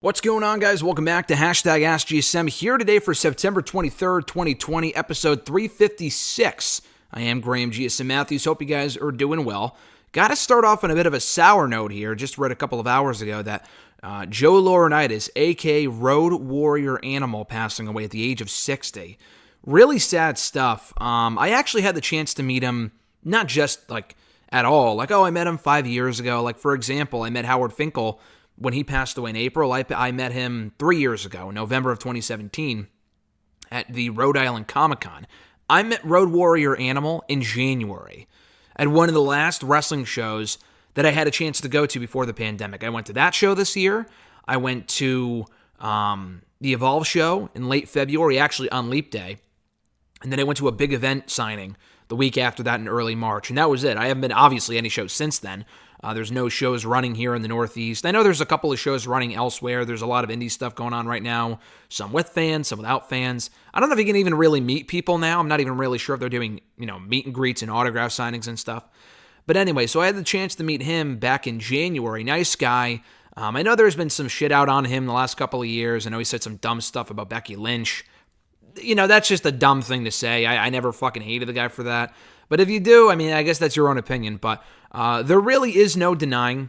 What's going on, guys? Welcome back to hashtag AskGSM, here today for September 23rd, 2020, episode 356. I am Graham GSM Matthews. Hope you guys are doing well. Got to start off on a bit of a sour note here. Just read a couple of hours ago that Joe Laurinaitis, a.k.a. Road Warrior Animal, passing away at the age of 60. Really sad stuff. I actually had the chance to meet him, not just at all. I met him 5 years ago. For example, I met Howard Finkel when he passed away in April. I met him 3 years ago, in November of 2017, at the Rhode Island Comic-Con. I met Road Warrior Animal in January at one of the last wrestling shows that I had a chance to go to before the pandemic. I went to that show this year. I went to the Evolve show in late February, actually on Leap Day. And then I went to a big event signing the week after that in early March. And that was it. I haven't been, obviously, any shows since then. There's no shows running here in the Northeast. I know there's a couple of shows running elsewhere. There's a lot of indie stuff going on right now, some with fans, some without fans. I don't know if you can even really meet people now. I'm not even really sure if they're doing, meet and greets and autograph signings and stuff. But anyway, so I had the chance to meet him back in January. Nice guy. I know there's been some shit out on him the last couple of years. I know he said some dumb stuff about Becky Lynch. That's just a dumb thing to say. I never fucking hated the guy for that. But if you do, I guess that's your own opinion. But there really is no denying,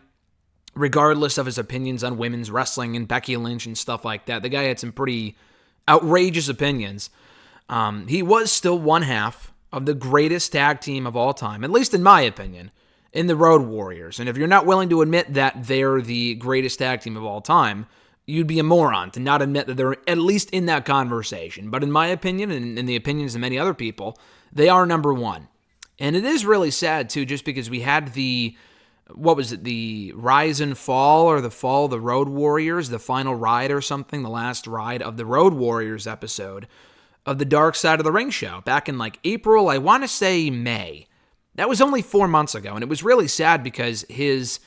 regardless of his opinions on women's wrestling and Becky Lynch and stuff like that, the guy had some pretty outrageous opinions. He was still one half of the greatest tag team of all time, at least in my opinion, in the Road Warriors. And if you're not willing to admit that they're the greatest tag team of all time, you'd be a moron to not admit that they're at least in that conversation. But in my opinion, and in the opinions of many other people, they are number one. And it is really sad, too, just because we had the rise and fall, or the fall of the Road Warriors, the final ride or something, the last ride of the Road Warriors episode of the Dark Side of the Ring show back in April, I want to say May. That was only 4 months ago, and it was really sad because his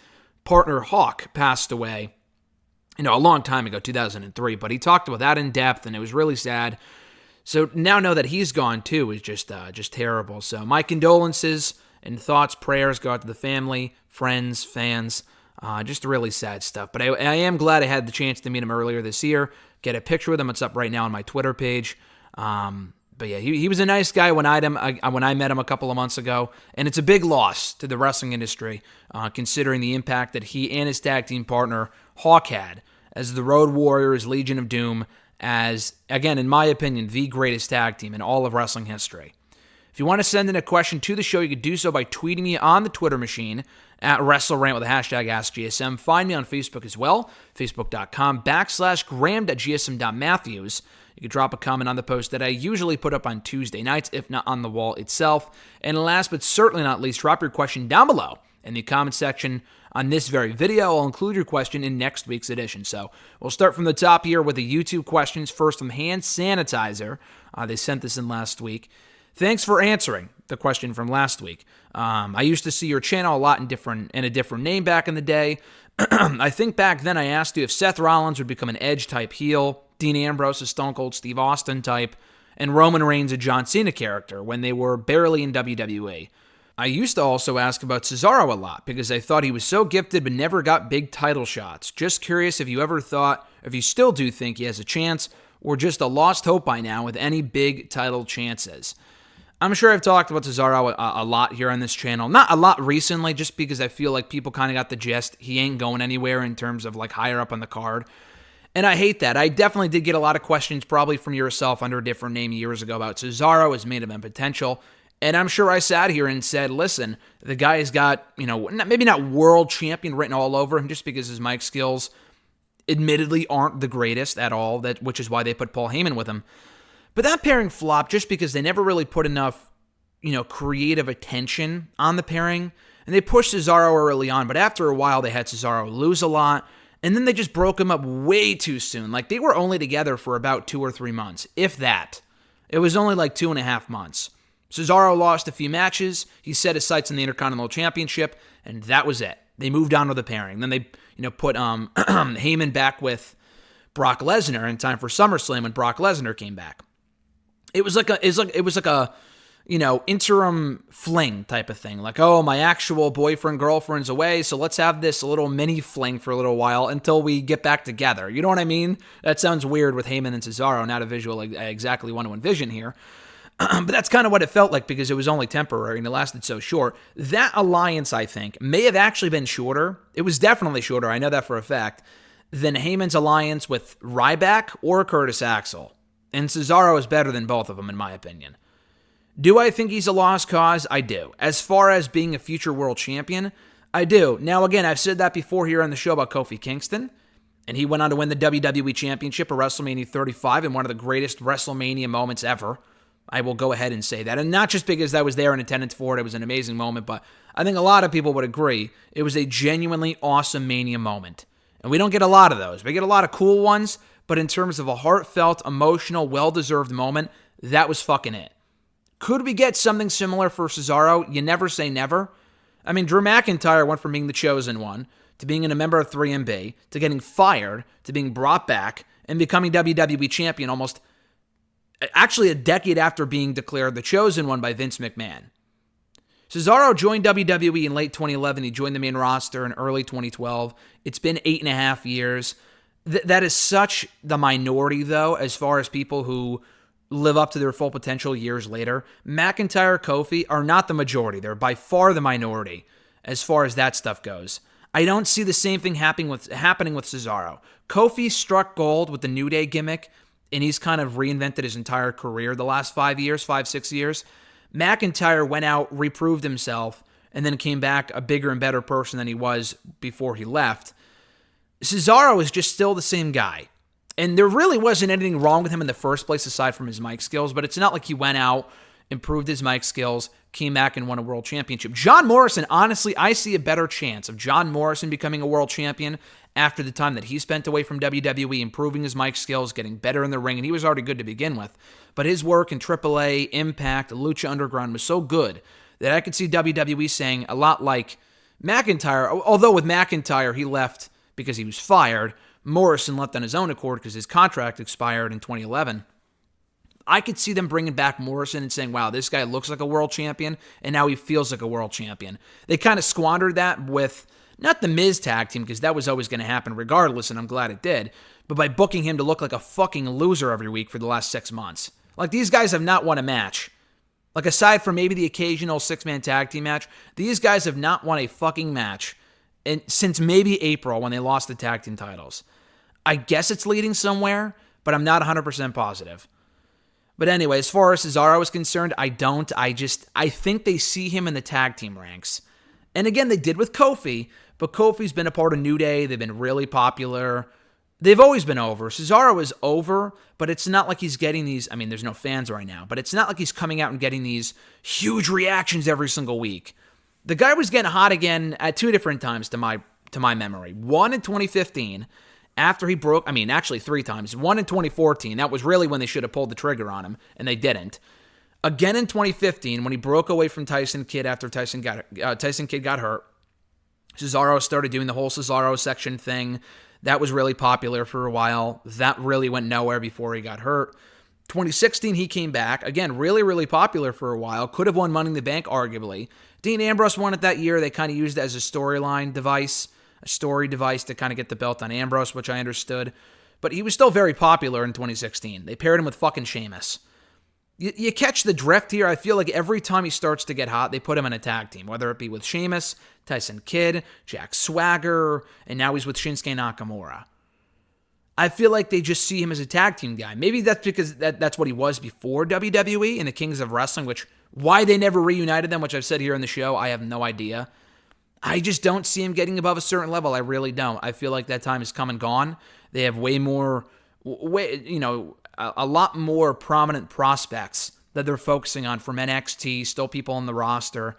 partner Hawk passed away, a long time ago, 2003, but he talked about that in depth, and it was really sad. So now know that he's gone too is just terrible. So my condolences and thoughts, prayers go out to the family, friends, fans. Just really sad stuff. But I am glad I had the chance to meet him earlier this year. Get a picture with him. It's up right now on my Twitter page. But yeah, he was a nice guy when I met him a couple of months ago. And it's a big loss to the wrestling industry, considering the impact that he and his tag team partner Hawk had as the Road Warriors, Legion of Doom, as, again, in my opinion, the greatest tag team in all of wrestling history. If you want to send in a question to the show, you can do so by tweeting me on the Twitter machine at WrestleRant with the hashtag AskGSM. Find me on Facebook as well, facebook.com/Graham.gsm.Matthews. You can drop a comment on the post that I usually put up on Tuesday nights, if not on the wall itself. And last but certainly not least, drop your question down below in the comment section on this very video. I'll include your question in next week's edition. So we'll start from the top here with the YouTube questions. First from Hand Sanitizer. They sent this in last week. Thanks for answering the question from last week. I used to see your channel a lot in a different name back in the day. I think back then I asked you if Seth Rollins would become an Edge type heel, Dean Ambrose a Stone Cold Steve Austin type, and Roman Reigns a John Cena character when they were barely in WWE. I used to also ask about Cesaro a lot because I thought he was so gifted but never got big title shots. Just curious if you still do think he has a chance or just a lost hope by now with any big title chances. I'm sure I've talked about Cesaro a lot here on this channel. Not a lot recently, just because I feel like people kind of got the gist. He ain't going anywhere in terms of higher up on the card. And I hate that. I definitely did get a lot of questions, probably from yourself under a different name years ago, about Cesaro, his main event potential. And I'm sure I sat here and said, listen, the guy's got, maybe not world champion written all over him just because his mic skills admittedly aren't the greatest at all, which is why they put Paul Heyman with him. But that pairing flopped just because they never really put enough, creative attention on the pairing. And they pushed Cesaro early on, but after a while they had Cesaro lose a lot. And then they just broke him up way too soon. They were only together for about 2 or 3 months, if that. It was only 2.5 months. Cesaro lost a few matches. He set his sights on the Intercontinental Championship, and that was it. They moved on to the pairing. Then they, put Heyman back with Brock Lesnar in time for SummerSlam when Brock Lesnar came back. It was like a interim fling type of thing. Like, oh, my actual boyfriend, girlfriend's away, so let's have this little mini fling for a little while until we get back together. You know what I mean? That sounds weird with Heyman and Cesaro, not a visual I exactly want to envision here. But that's kind of what it felt like because it was only temporary and it lasted so short. That alliance, I think, may have actually been shorter. It was definitely shorter, I know that for a fact, than Heyman's alliance with Ryback or Curtis Axel. And Cesaro is better than both of them, in my opinion. Do I think he's a lost cause? I do. As far as being a future world champion, I do. Now, again, I've said that before here on the show about Kofi Kingston, and he went on to win the WWE Championship at WrestleMania 35 in one of the greatest WrestleMania moments ever. I will go ahead and say that. And not just because I was there in attendance for it, it was an amazing moment, but I think a lot of people would agree it was a genuinely awesome Mania moment. And we don't get a lot of those. We get a lot of cool ones, but in terms of a heartfelt, emotional, well-deserved moment, that was fucking it. Could we get something similar for Cesaro? You never say never. I mean, Drew McIntyre went from being the chosen one to being a member of 3MB to getting fired to being brought back and becoming WWE champion almost actually a decade after being declared the chosen one by Vince McMahon. Cesaro joined WWE in late 2011. He joined the main roster in early 2012. It's been 8.5 years. That is such the minority, though, as far as people who live up to their full potential years later. McIntyre, Kofi are not the majority. They're by far the minority as far as that stuff goes. I don't see the same thing happening with Cesaro. Kofi struck gold with the New Day gimmick, and he's kind of reinvented his entire career the last 6 years. McIntyre went out, reproved himself, and then came back a bigger and better person than he was before he left. Cesaro is just still the same guy. And there really wasn't anything wrong with him in the first place aside from his mic skills, but it's not like he went out, improved his mic skills, came back and won a world championship. John Morrison, honestly, I see a better chance of John Morrison becoming a world champion after the time that he spent away from WWE, improving his mic skills, getting better in the ring, and he was already good to begin with. But his work in AAA, Impact, Lucha Underground was so good that I could see WWE saying a lot like McIntyre, although with McIntyre, he left because he was fired. Morrison left on his own accord because his contract expired in 2011. I could see them bringing back Morrison and saying, wow, this guy looks like a world champion, and now he feels like a world champion. They kind of squandered that with, not the Miz tag team, because that was always going to happen regardless, and I'm glad it did, but by booking him to look like a fucking loser every week for the last 6 months. Like, these guys have not won a match. Like, aside from maybe the occasional 6-man tag team match, these guys have not won a fucking match since maybe April when they lost the tag team titles. I guess it's leading somewhere, but I'm not 100% positive. But anyway, as far as Cesaro is concerned, I think they see him in the tag team ranks. And again, they did with Kofi, but Kofi's been a part of New Day. They've been really popular. They've always been over. Cesaro is over, but it's not like he's getting these, I mean, there's no fans right now, but it's not like he's coming out and getting these huge reactions every single week. The guy was getting hot again at 2 different times to my memory. One in 2015, after he broke, actually 3 times. One in 2014, that was really when they should have pulled the trigger on him, and they didn't. Again in 2015, when he broke away from Tyson Kidd after Tyson Kidd got hurt. Cesaro started doing the whole Cesaro section thing. That was really popular for a while. That really went nowhere before he got hurt. 2016, he came back. Again, really, really popular for a while. Could have won Money in the Bank, arguably. Dean Ambrose won it that year. They kind of used it as a storyline device, a story device to kind of get the belt on Ambrose, which I understood. But he was still very popular in 2016. They paired him with fucking Sheamus. You catch the drift here. I feel like every time he starts to get hot, they put him in a tag team, whether it be with Sheamus, Tyson Kidd, Jack Swagger, and now he's with Shinsuke Nakamura. I feel like they just see him as a tag team guy. Maybe that's because that's what he was before WWE and the Kings of Wrestling, which why they never reunited them, which I've said here in the show, I have no idea. I just don't see him getting above a certain level. I really don't. I feel like that time has come and gone. They have a lot more prominent prospects that they're focusing on from NXT, still people on the roster,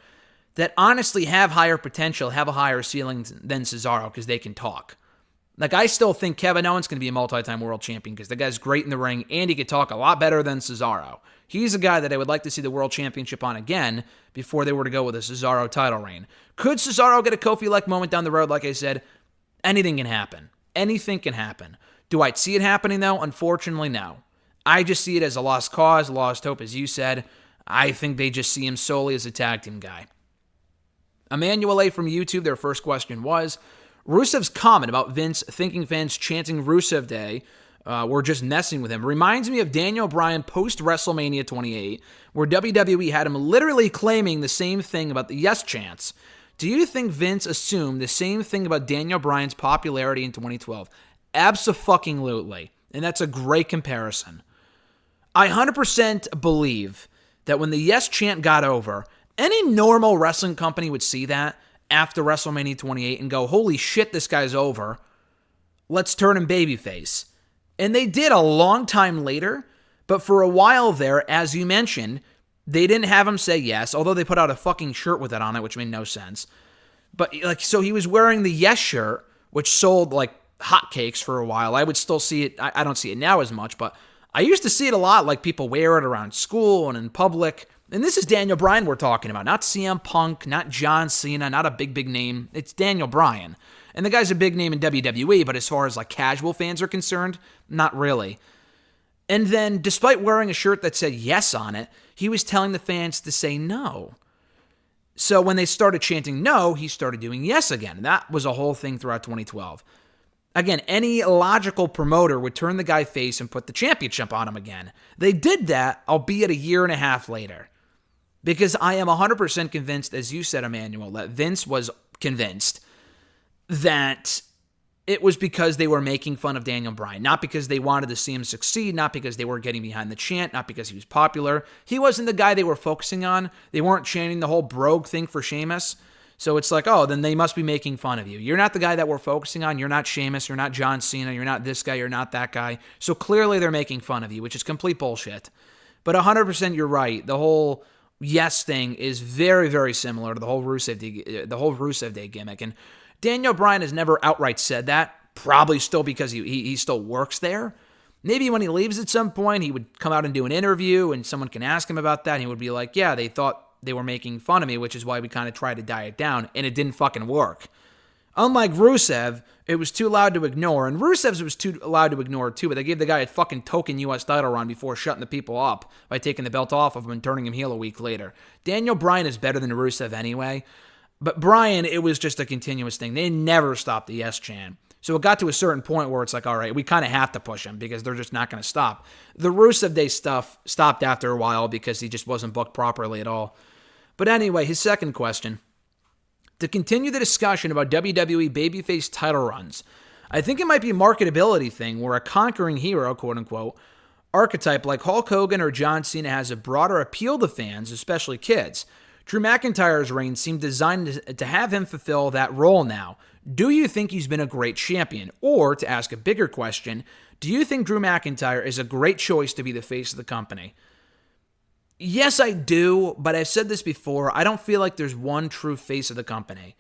that honestly have higher potential, have a higher ceiling than Cesaro because they can talk. Like, I still think Kevin Owens going to be a multi-time world champion because the guy's great in the ring and he could talk a lot better than Cesaro. He's a guy that I would like to see the world championship on again before they were to go with a Cesaro title reign. Could Cesaro get a Kofi-like moment down the road? Like I said, anything can happen. Anything can happen. Do I see it happening, though? Unfortunately, no. I just see it as a lost cause, lost hope, as you said. I think they just see him solely as a tag team guy. Emmanuel A. from YouTube, their first question was, Rusev's comment about Vince thinking fans chanting Rusev Day were just messing with him reminds me of Daniel Bryan post-WrestleMania 28, where WWE had him literally claiming the same thing about the yes chants. Do you think Vince assumed the same thing about Daniel Bryan's popularity in 2012? Abso-fucking-lutely. And that's a great comparison. I 100% believe that when the yes chant got over, any normal wrestling company would see that after WrestleMania 28 and go, holy shit, this guy's over. Let's turn him babyface. And they did a long time later, but for a while there, as you mentioned, they didn't have him say yes, although they put out a fucking shirt with it on it, which made no sense. But so he was wearing the yes shirt, which sold like hotcakes for a while. I would still see it. I don't see it now as much, but I used to see it a lot, like people wear it around school and in public. And this is Daniel Bryan we're talking about, not CM Punk, not John Cena, not a big name. It's Daniel Bryan. And the guy's a big name in WWE, but as far as like casual fans are concerned, not really. And then, despite wearing a shirt that said yes on it, he was telling the fans to say no. So when they started chanting no, he started doing yes again. That was a whole thing throughout 2012. Again, any logical promoter would turn the guy face and put the championship on him again. They did that, albeit a year and a half later. Because I am 100% convinced, as you said, Emmanuel, that Vince was convinced that it was because they were making fun of Daniel Bryan, not because they wanted to see him succeed, not because they were getting behind the chant, not because he was popular. He wasn't the guy they were focusing on. They weren't chanting the whole brogue thing for Sheamus. So it's like, oh, then they must be making fun of you. You're not the guy that we're focusing on. You're not Sheamus. You're not John Cena. You're not this guy. You're not that guy. So clearly they're making fun of you, which is complete bullshit. But 100% you're right. The whole yes thing is very, very similar to the whole Rusev Day gimmick. And Daniel Bryan has never outright said that, probably still because he still works there. Maybe when he leaves at some point, he would come out and do an interview and someone can ask him about that. And he would be like, yeah, they thought they were making fun of me, which is why we kind of tried to die it down, and it didn't fucking work. Unlike Rusev, it was too loud to ignore, and Rusev's was too loud to ignore too, but they gave the guy a fucking token U.S. title run before shutting the people up by taking the belt off of him and turning him heel a week later. Daniel Bryan is better than Rusev anyway, but Bryan, it was just a continuous thing. They never stopped the yes chant. So it got to a certain point where it's like, all right, we kind of have to push him because they're just not going to stop. The Rusev Day stuff stopped after a while because he just wasn't booked properly at all. But anyway, his second question. To continue the discussion about WWE babyface title runs, I think it might be a marketability thing where a conquering hero, quote-unquote, archetype like Hulk Hogan or John Cena has a broader appeal to fans, especially kids. Drew McIntyre's reign seemed designed to have him fulfill that role now. Do you think he's been a great champion? Or, to ask a bigger question, do you think Drew McIntyre is a great choice to be the face of the company? Yes, I do, but I've said this before. I don't feel like there's one true face of the company,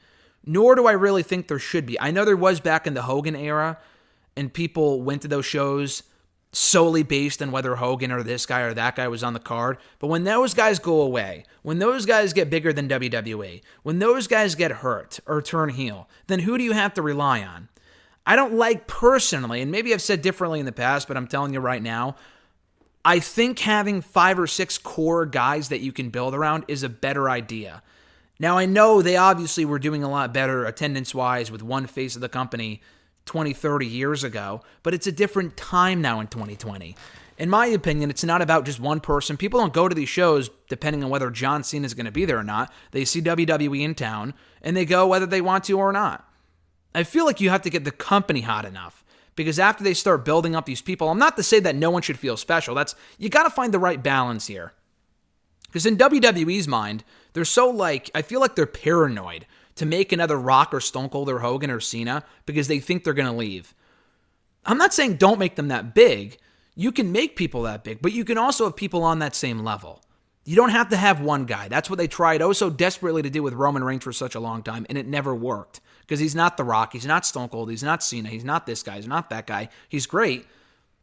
nor do I really think there should be. I know there was back in the Hogan era, and people went to those shows solely based on whether Hogan or this guy or that guy was on the card. But when those guys go away, when those guys get bigger than WWE, when those guys get hurt or turn heel, then who do you have to rely on? I don't like personally, and maybe I've said differently in the past, but I'm telling you right now, I think having 5 or 6 core guys that you can build around is a better idea. Now, I know they obviously were doing a lot better attendance-wise with one face of the company 20, 30 years ago, but it's a different time now in 2020. In my opinion, it's not about just one person. People don't go to these shows depending on whether John Cena is going to be there or not. They see WWE in town, and they go whether they want to or not. I feel like you have to get the company hot enough. Because after they start building up these people, I'm not to say that no one should feel special. You got to find the right balance here. Because in WWE's mind, they're so I feel like they're paranoid to make another Rock or Stone Cold or Hogan or Cena because they think they're going to leave. I'm not saying don't make them that big. You can make people that big, but you can also have people on that same level. You don't have to have one guy. That's what they tried so desperately to do with Roman Reigns for such a long time, and it never worked. Because he's not The Rock, he's not Stone Cold, he's not Cena, he's not this guy, he's not that guy. He's great,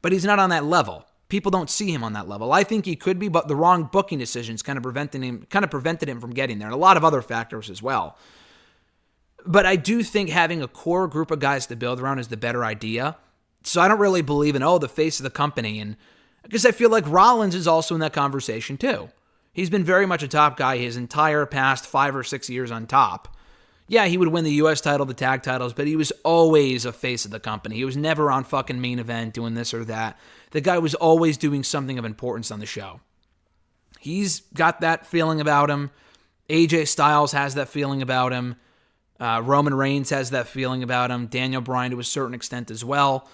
but he's not on that level. People don't see him on that level. I think he could be, but the wrong booking decisions kind of prevented him from getting there, and a lot of other factors as well. But I do think having a core group of guys to build around is the better idea. So I don't really believe in, the face of the company, and because I feel like Rollins is also in that conversation too. He's been very much a top guy his entire past 5 or 6 years on top. Yeah, he would win the U.S. title, the tag titles, but he was always a face of the company. He was never on fucking main event doing this or that. The guy was always doing something of importance on the show. He's got that feeling about him. AJ Styles has that feeling about him. Roman Reigns has that feeling about him. Daniel Bryan to a certain extent as well.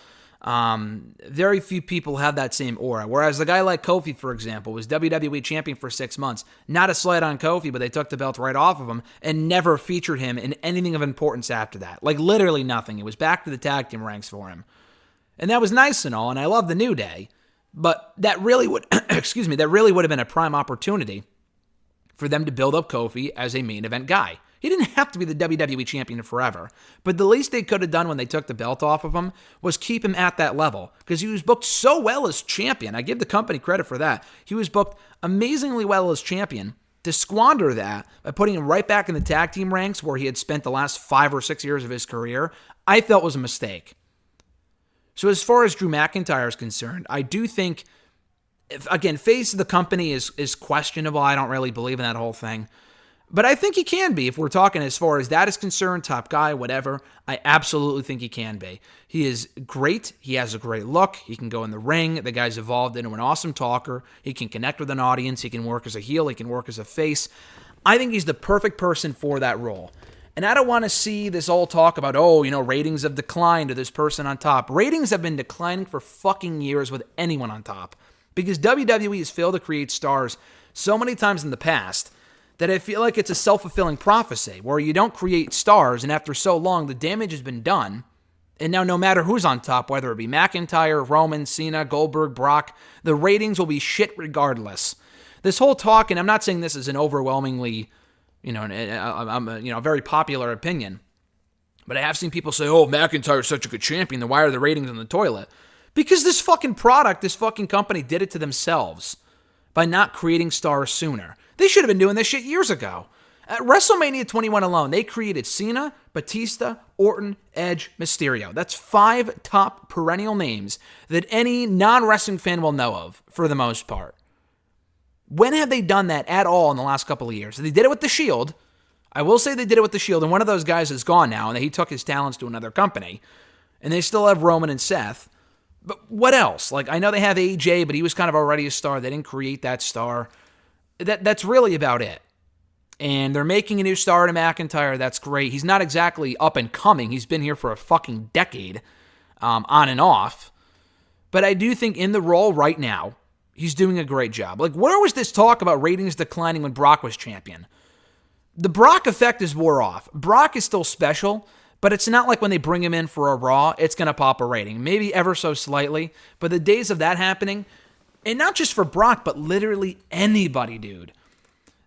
Very few people have that same aura. Whereas a guy like Kofi, for example, was WWE champion for 6 months. Not a slight on Kofi, but they took the belt right off of him and never featured him in anything of importance after that. Like literally nothing. It was back to the tag team ranks for him. And that was nice and all, and I love the New Day. But that really would, that really would have been a prime opportunity for them to build up Kofi as a main event guy. He didn't have to be the WWE champion forever, but the least they could have done when they took the belt off of him was keep him at that level, because he was booked so well as champion. I give the company credit for that. He was booked amazingly well as champion. To squander that by putting him right back in the tag team ranks where he had spent the last 5 or 6 years of his career, I felt was a mistake. So as far as Drew McIntyre is concerned, I do think, again, face of the company is questionable. I don't really believe in that whole thing. But I think he can be. If we're talking as far as that is concerned, top guy, whatever, I absolutely think he can be. He is great. He has a great look. He can go in the ring. The guy's evolved into an awesome talker. He can connect with an audience. He can work as a heel. He can work as a face. I think he's the perfect person for that role. And I don't want to see this all talk about, ratings have declined to this person on top. Ratings have been declining for fucking years with anyone on top. Because WWE has failed to create stars so many times in the past that I feel like it's a self-fulfilling prophecy where you don't create stars, and after so long, the damage has been done. And now no matter who's on top, whether it be McIntyre, Roman, Cena, Goldberg, Brock, the ratings will be shit regardless. This whole talk, and I'm not saying this is an overwhelmingly, very popular opinion, but I have seen people say, McIntyre's such a good champion, then why are the ratings in the toilet? Because this fucking product, this fucking company did it to themselves by not creating stars sooner. They should have been doing this shit years ago. At WrestleMania 21 alone, they created Cena, Batista, Orton, Edge, Mysterio. That's 5 top perennial names that any non-wrestling fan will know of, for the most part. When have they done that at all in the last couple of years? They did it with The Shield. I will say they did it with The Shield, and one of those guys is gone now, and he took his talents to another company. And they still have Roman and Seth. But what else? Like, I know they have AJ, but he was kind of already a star. They didn't create that star. That's really about it. And they're making a new star to McIntyre. That's great. He's not exactly up and coming. He's been here for a fucking decade, on and off. But I do think in the role right now, he's doing a great job. Like, where was this talk about ratings declining when Brock was champion? The Brock effect is wore off. Brock is still special, but it's not like when they bring him in for a Raw, it's going to pop a rating. Maybe ever so slightly. But the days of that happening, and not just for Brock, but literally anybody, dude.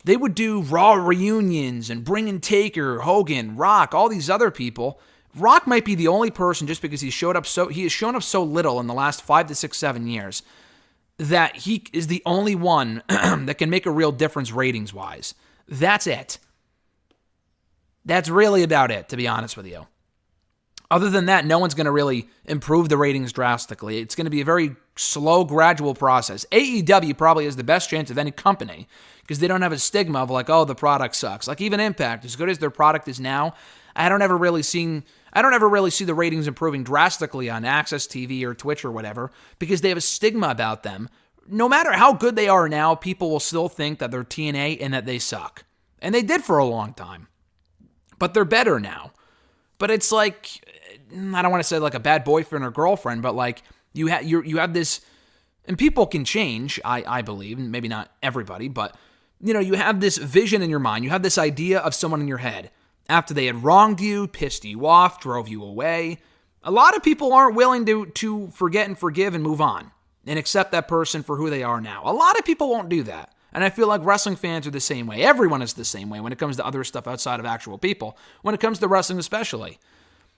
They would do Raw reunions and bring in Taker, Hogan, Rock, all these other people. Rock might be the only person, just because he has shown up so little in the last 5 to 6, 7 years, that he is the only one that can make a real difference ratings-wise. That's it. That's really about it, to be honest with you. Other than that, no one's going to really improve the ratings drastically. It's going to be a very slow, gradual process. AEW probably has the best chance of any company because they don't have a stigma of like, the product sucks. Like even Impact, as good as their product is now, I don't ever really see the ratings improving drastically on Access TV or Twitch or whatever because they have a stigma about them. No matter how good they are now, people will still think that they're TNA and that they suck. And they did for a long time. But they're better now. But it's like, I don't want to say like a bad boyfriend or girlfriend, but like you have this, and people can change, I believe, maybe not everybody, but you have this vision in your mind. You have this idea of someone in your head. After they had wronged you, pissed you off, drove you away, a lot of people aren't willing to forget and forgive and move on and accept that person for who they are now. A lot of people won't do that. And I feel like wrestling fans are the same way. Everyone is the same way when it comes to other stuff outside of actual people. When it comes to wrestling especially.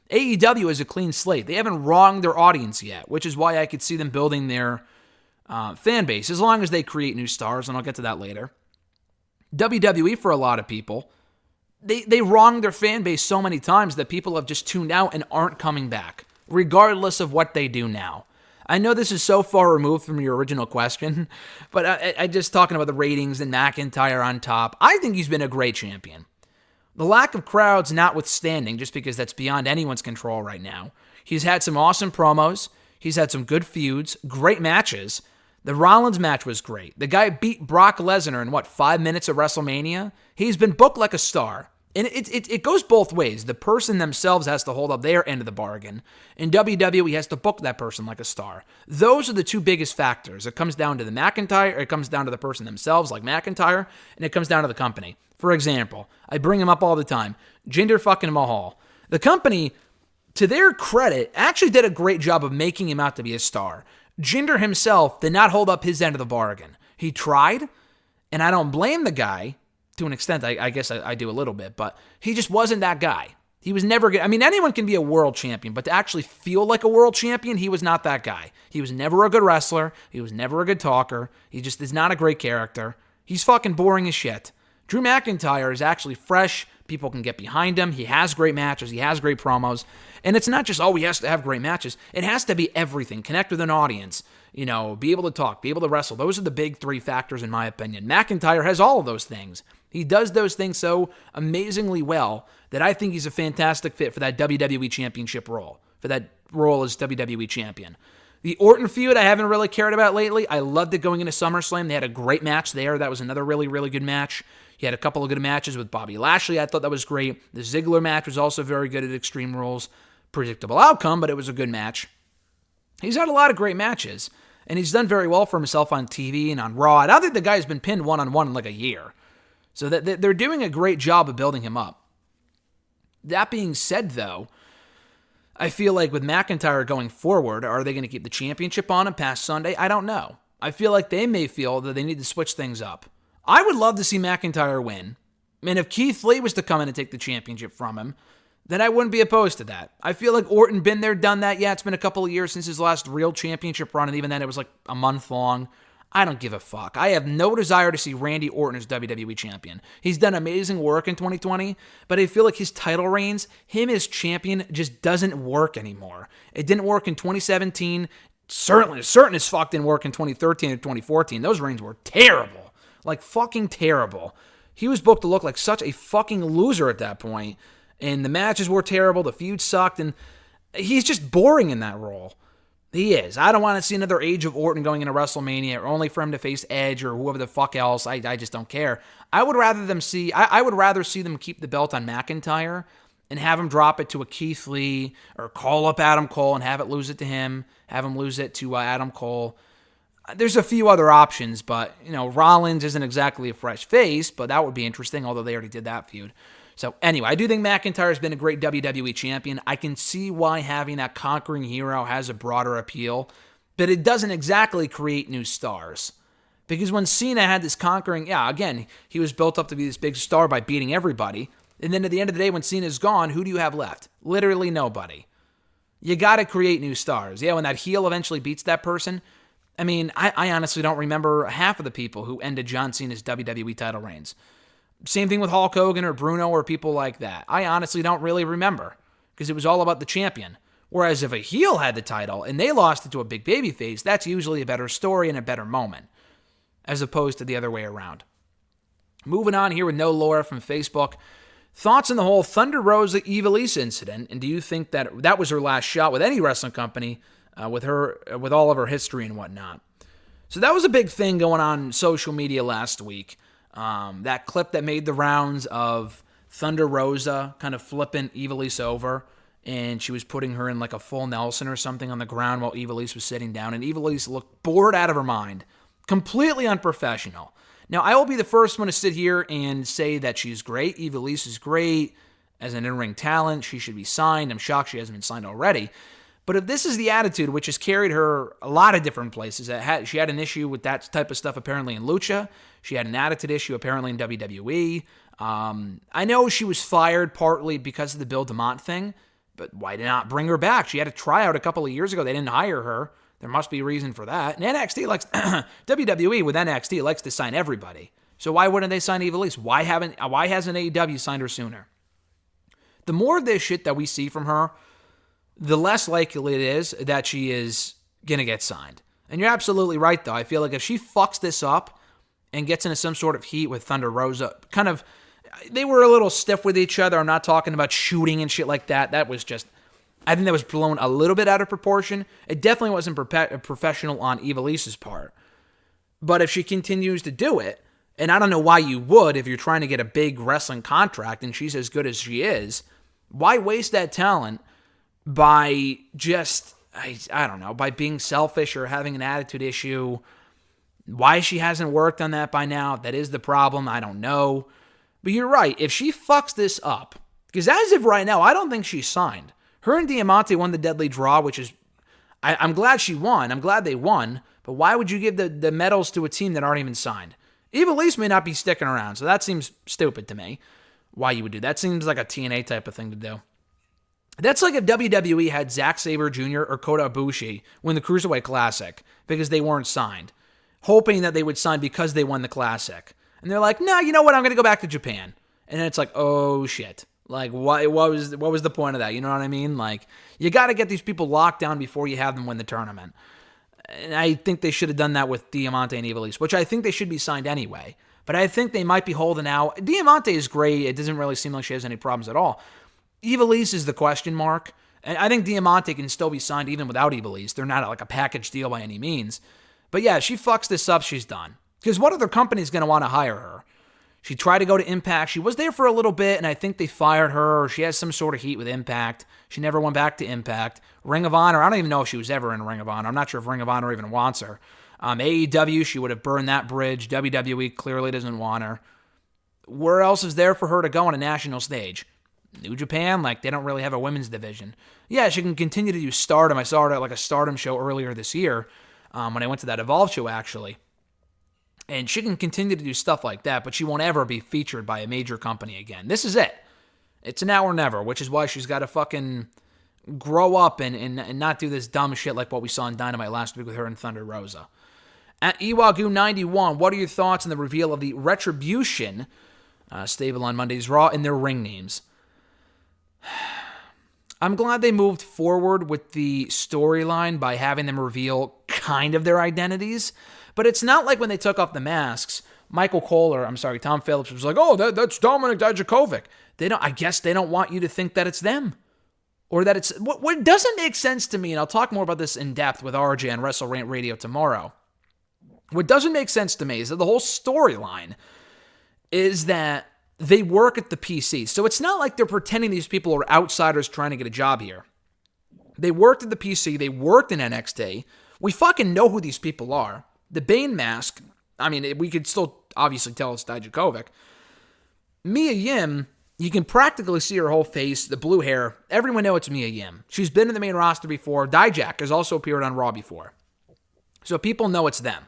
AEW is a clean slate. They haven't wronged their audience yet, which is why I could see them building their fan base, as long as they create new stars, and I'll get to that later. WWE, for a lot of people, they wronged their fan base so many times that people have just tuned out and aren't coming back, regardless of what they do now. I know this is so far removed from your original question, but I just talking about the ratings and McIntyre on top. I think he's been a great champion. The lack of crowds notwithstanding, just because that's beyond anyone's control right now. He's had some awesome promos. He's had some good feuds, great matches. The Rollins match was great. The guy beat Brock Lesnar in, 5 minutes of WrestleMania? He's been booked like a star. And it goes both ways. The person themselves has to hold up their end of the bargain. And WWE has to book that person like a star. Those are the two biggest factors. It comes down to the McIntyre, it comes down to the person themselves, like McIntyre, and it comes down to the company. For example, I bring him up all the time. Jinder fucking Mahal. The company, to their credit, actually did a great job of making him out to be a star. Jinder himself did not hold up his end of the bargain. He tried, and I don't blame the guy. To an extent, I guess I do a little bit, but he just wasn't that guy. He was never good. I mean, anyone can be a world champion, but to actually feel like a world champion, he was not that guy. He was never a good wrestler. He was never a good talker. He just is not a great character. He's fucking boring as shit. Drew McIntyre is actually fresh. People can get behind him. He has great matches. He has great promos. And it's not just, he has to have great matches. It has to be everything. Connect with an audience. Be able to talk, be able to wrestle. Those are the big three factors in my opinion. McIntyre has all of those things. He does those things so amazingly well that I think he's a fantastic fit for that WWE Championship role, for that role as WWE Champion. The Orton feud I haven't really cared about lately. I loved it going into SummerSlam. They had a great match there. That was another really, really good match. He had a couple of good matches with Bobby Lashley. I thought that was great. The Ziggler match was also very good at Extreme Rules. Predictable outcome, but it was a good match. He's had a lot of great matches, and he's done very well for himself on TV and on Raw. I don't think the guy's been pinned one-on-one in like a year. So that they're doing a great job of building him up. That being said, though, I feel like with McIntyre going forward, are they going to keep the championship on him past Sunday? I don't know. I feel like they may feel that they need to switch things up. I would love to see McIntyre win. And if Keith Lee was to come in and take the championship from him, then I wouldn't be opposed to that. I feel like Orton been there, done that. Yeah, it's been a couple of years since his last real championship run, and even then it was like a month long. I don't give a fuck. I have no desire to see Randy Orton as WWE Champion. He's done amazing work in 2020, but I feel like his title reigns, him as champion, just doesn't work anymore. It didn't work in 2017. Certain as fuck didn't work in 2013 or 2014. Those reigns were terrible. Like fucking terrible. He was booked to look like such a fucking loser at that point, and the matches were terrible, the feud sucked, and he's just boring in that role. He is. I don't want to see another age of Orton going into WrestleMania, or only for him to face Edge or whoever the fuck else. I just don't care. I would rather see them keep the belt on McIntyre and have him drop it to a Keith Lee, or call up Adam Cole and have it lose it to him, have him lose it to Adam Cole. There's a few other options, but Rollins isn't exactly a fresh face, but that would be interesting, although they already did that feud. So anyway, I do think McIntyre's been a great WWE champion. I can see why having that conquering hero has a broader appeal, but it doesn't exactly create new stars. Because when Cena had this conquering, again, he was built up to be this big star by beating everybody. And then at the end of the day, when Cena's gone, who do you have left? Literally nobody. You got to create new stars. Yeah, when that heel eventually beats that person, I mean, I honestly don't remember half of the people who ended John Cena's WWE title reigns. Same thing with Hulk Hogan or Bruno or people like that. I honestly don't really remember because it was all about the champion. Whereas if a heel had the title and they lost it to a big babyface, that's usually a better story and a better moment as opposed to the other way around. Moving on here with No Laura from Facebook. Thoughts on the whole Thunder Rosa Evilise incident, and do you think that was her last shot with any wrestling company with all of her history and whatnot? So that was a big thing going on social media last week. That clip that made the rounds of Thunder Rosa kind of flipping Evilise over, and she was putting her in like a full Nelson or something on the ground while Evilise was sitting down, and Evilise looked bored out of her mind. Completely unprofessional. Now, I will be the first one to sit here and say that she's great. Evilise is great as an in-ring talent. She should be signed. I'm shocked she hasn't been signed already. But if this is the attitude, which has carried her a lot of different places, she had an issue with that type of stuff apparently in Lucha. She had an attitude issue apparently in WWE. I know she was fired partly because of the Bill DeMott thing, but why not bring her back? She had a tryout a couple of years ago. They didn't hire her. There must be a reason for that. And NXT likes, WWE with NXT likes to sign everybody. So why wouldn't they sign Evilise? Why hasn't AEW signed her sooner? The more of this shit that we see from her, the less likely it is that she is going to get signed. And you're absolutely right, though. I feel like if she fucks this up and gets into some sort of heat with Thunder Rosa, they were a little stiff with each other. I'm not talking about shooting and shit like that. That was just, I think that was blown a little bit out of proportion. It definitely wasn't professional on Ivalice's part. But if she continues to do it, and I don't know why you would if you're trying to get a big wrestling contract and she's as good as she is, why waste that talent by just, I don't know, by being selfish or having an attitude issue? Why she hasn't worked on that by now, that is the problem, I don't know. But you're right, if she fucks this up, because as of right now, I don't think she's signed. Her and Diamante won the Deadly Draw, which is, I'm glad she won. I'm glad they won. But why would you give the medals to a team that aren't even signed? Ivalice may not be sticking around, so that seems stupid to me. Why you would do that seems like a TNA type of thing to do. That's like if WWE had Zack Sabre Jr. or Kota Ibushi win the Cruiserweight Classic because they weren't signed, hoping that they would sign because they won the Classic. And they're like, no, you know what? I'm going to go back to Japan. And then it's like, oh, shit. Like, what was the point of that? You know what I mean? Like, you got to get these people locked down before you have them win the tournament. And I think they should have done that with Diamante and Ivalice, which I think they should be signed anyway. But I think they might be holding out. Diamante is great. It doesn't really seem like she has any problems at all. Ivalice is the question mark. And I think Diamante can still be signed even without Ivalice. They're not like a package deal by any means. But yeah, she fucks this up, she's done. Because what other company is going to want to hire her? She tried to go to Impact. She was there for a little bit, and I think they fired her, or she has some sort of heat with Impact. She never went back to Impact. Ring of Honor, I don't even know if she was ever in Ring of Honor. I'm not sure if Ring of Honor even wants her. AEW, she would have burned that bridge. WWE clearly doesn't want her. Where else is there for her to go on a national stage? New Japan, like, they don't really have a women's division. Yeah, she can continue to do Stardom. I saw her at like a Stardom show earlier this year when I went to that Evolve show, actually. And she can continue to do stuff like that, but she won't ever be featured by a major company again. This is it. It's now or never, which is why she's got to fucking grow up and not do this dumb shit like what we saw in Dynamite last week with her and Thunder Rosa. At Iwagu91, what are your thoughts on the reveal of the Retribution stable on Monday's Raw and their ring names? I'm glad they moved forward with the storyline by having them reveal kind of their identities. But it's not like when they took off the masks, Tom Phillips was like, oh, that's Dominik Dijakovic. I guess they don't want you to think that it's them. Or that it's, what doesn't make sense to me, and I'll talk more about this in depth with RJ on WrestleRant Radio tomorrow. What doesn't make sense to me is that the whole storyline is that they work at the PC. So it's not like they're pretending these people are outsiders trying to get a job here. They worked at the PC. They worked in NXT. We fucking know who these people are. The Bane mask, I mean, we could still obviously tell it's Dijakovic. Mia Yim, you can practically see her whole face, the blue hair. Everyone knows it's Mia Yim. She's been in the main roster before. Dijak has also appeared on Raw before. So people know it's them.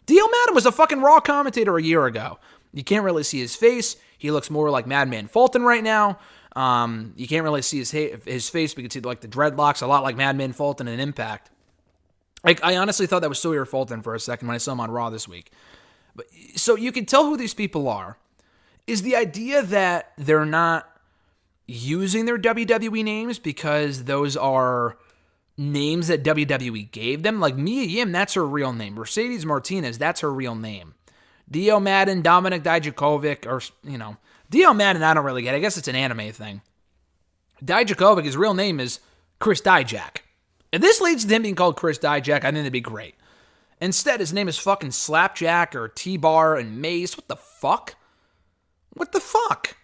Dio Madden was a fucking Raw commentator a year ago. You can't really see his face. He looks more like Madman Fulton right now. You can't really see his face, but you can see like the dreadlocks, a lot like Madman Fulton in Impact. I honestly thought that was Sawyer Fulton for a second when I saw him on Raw this week. But so you can tell who these people are. Is the idea that they're not using their WWE names because those are names that WWE gave them? Like Mia Yim, that's her real name. Mercedes Martinez, that's her real name. Dio Madden, Dominik Dijakovic, or, Dio Madden, I don't really get. I guess it's an anime thing. Dijakovic, his real name is Chris Dijak. If this leads to him being called Chris Dijak, I think that'd be great. Instead, his name is fucking Slapjack or T-Bar and Mace. What the fuck? What the fuck?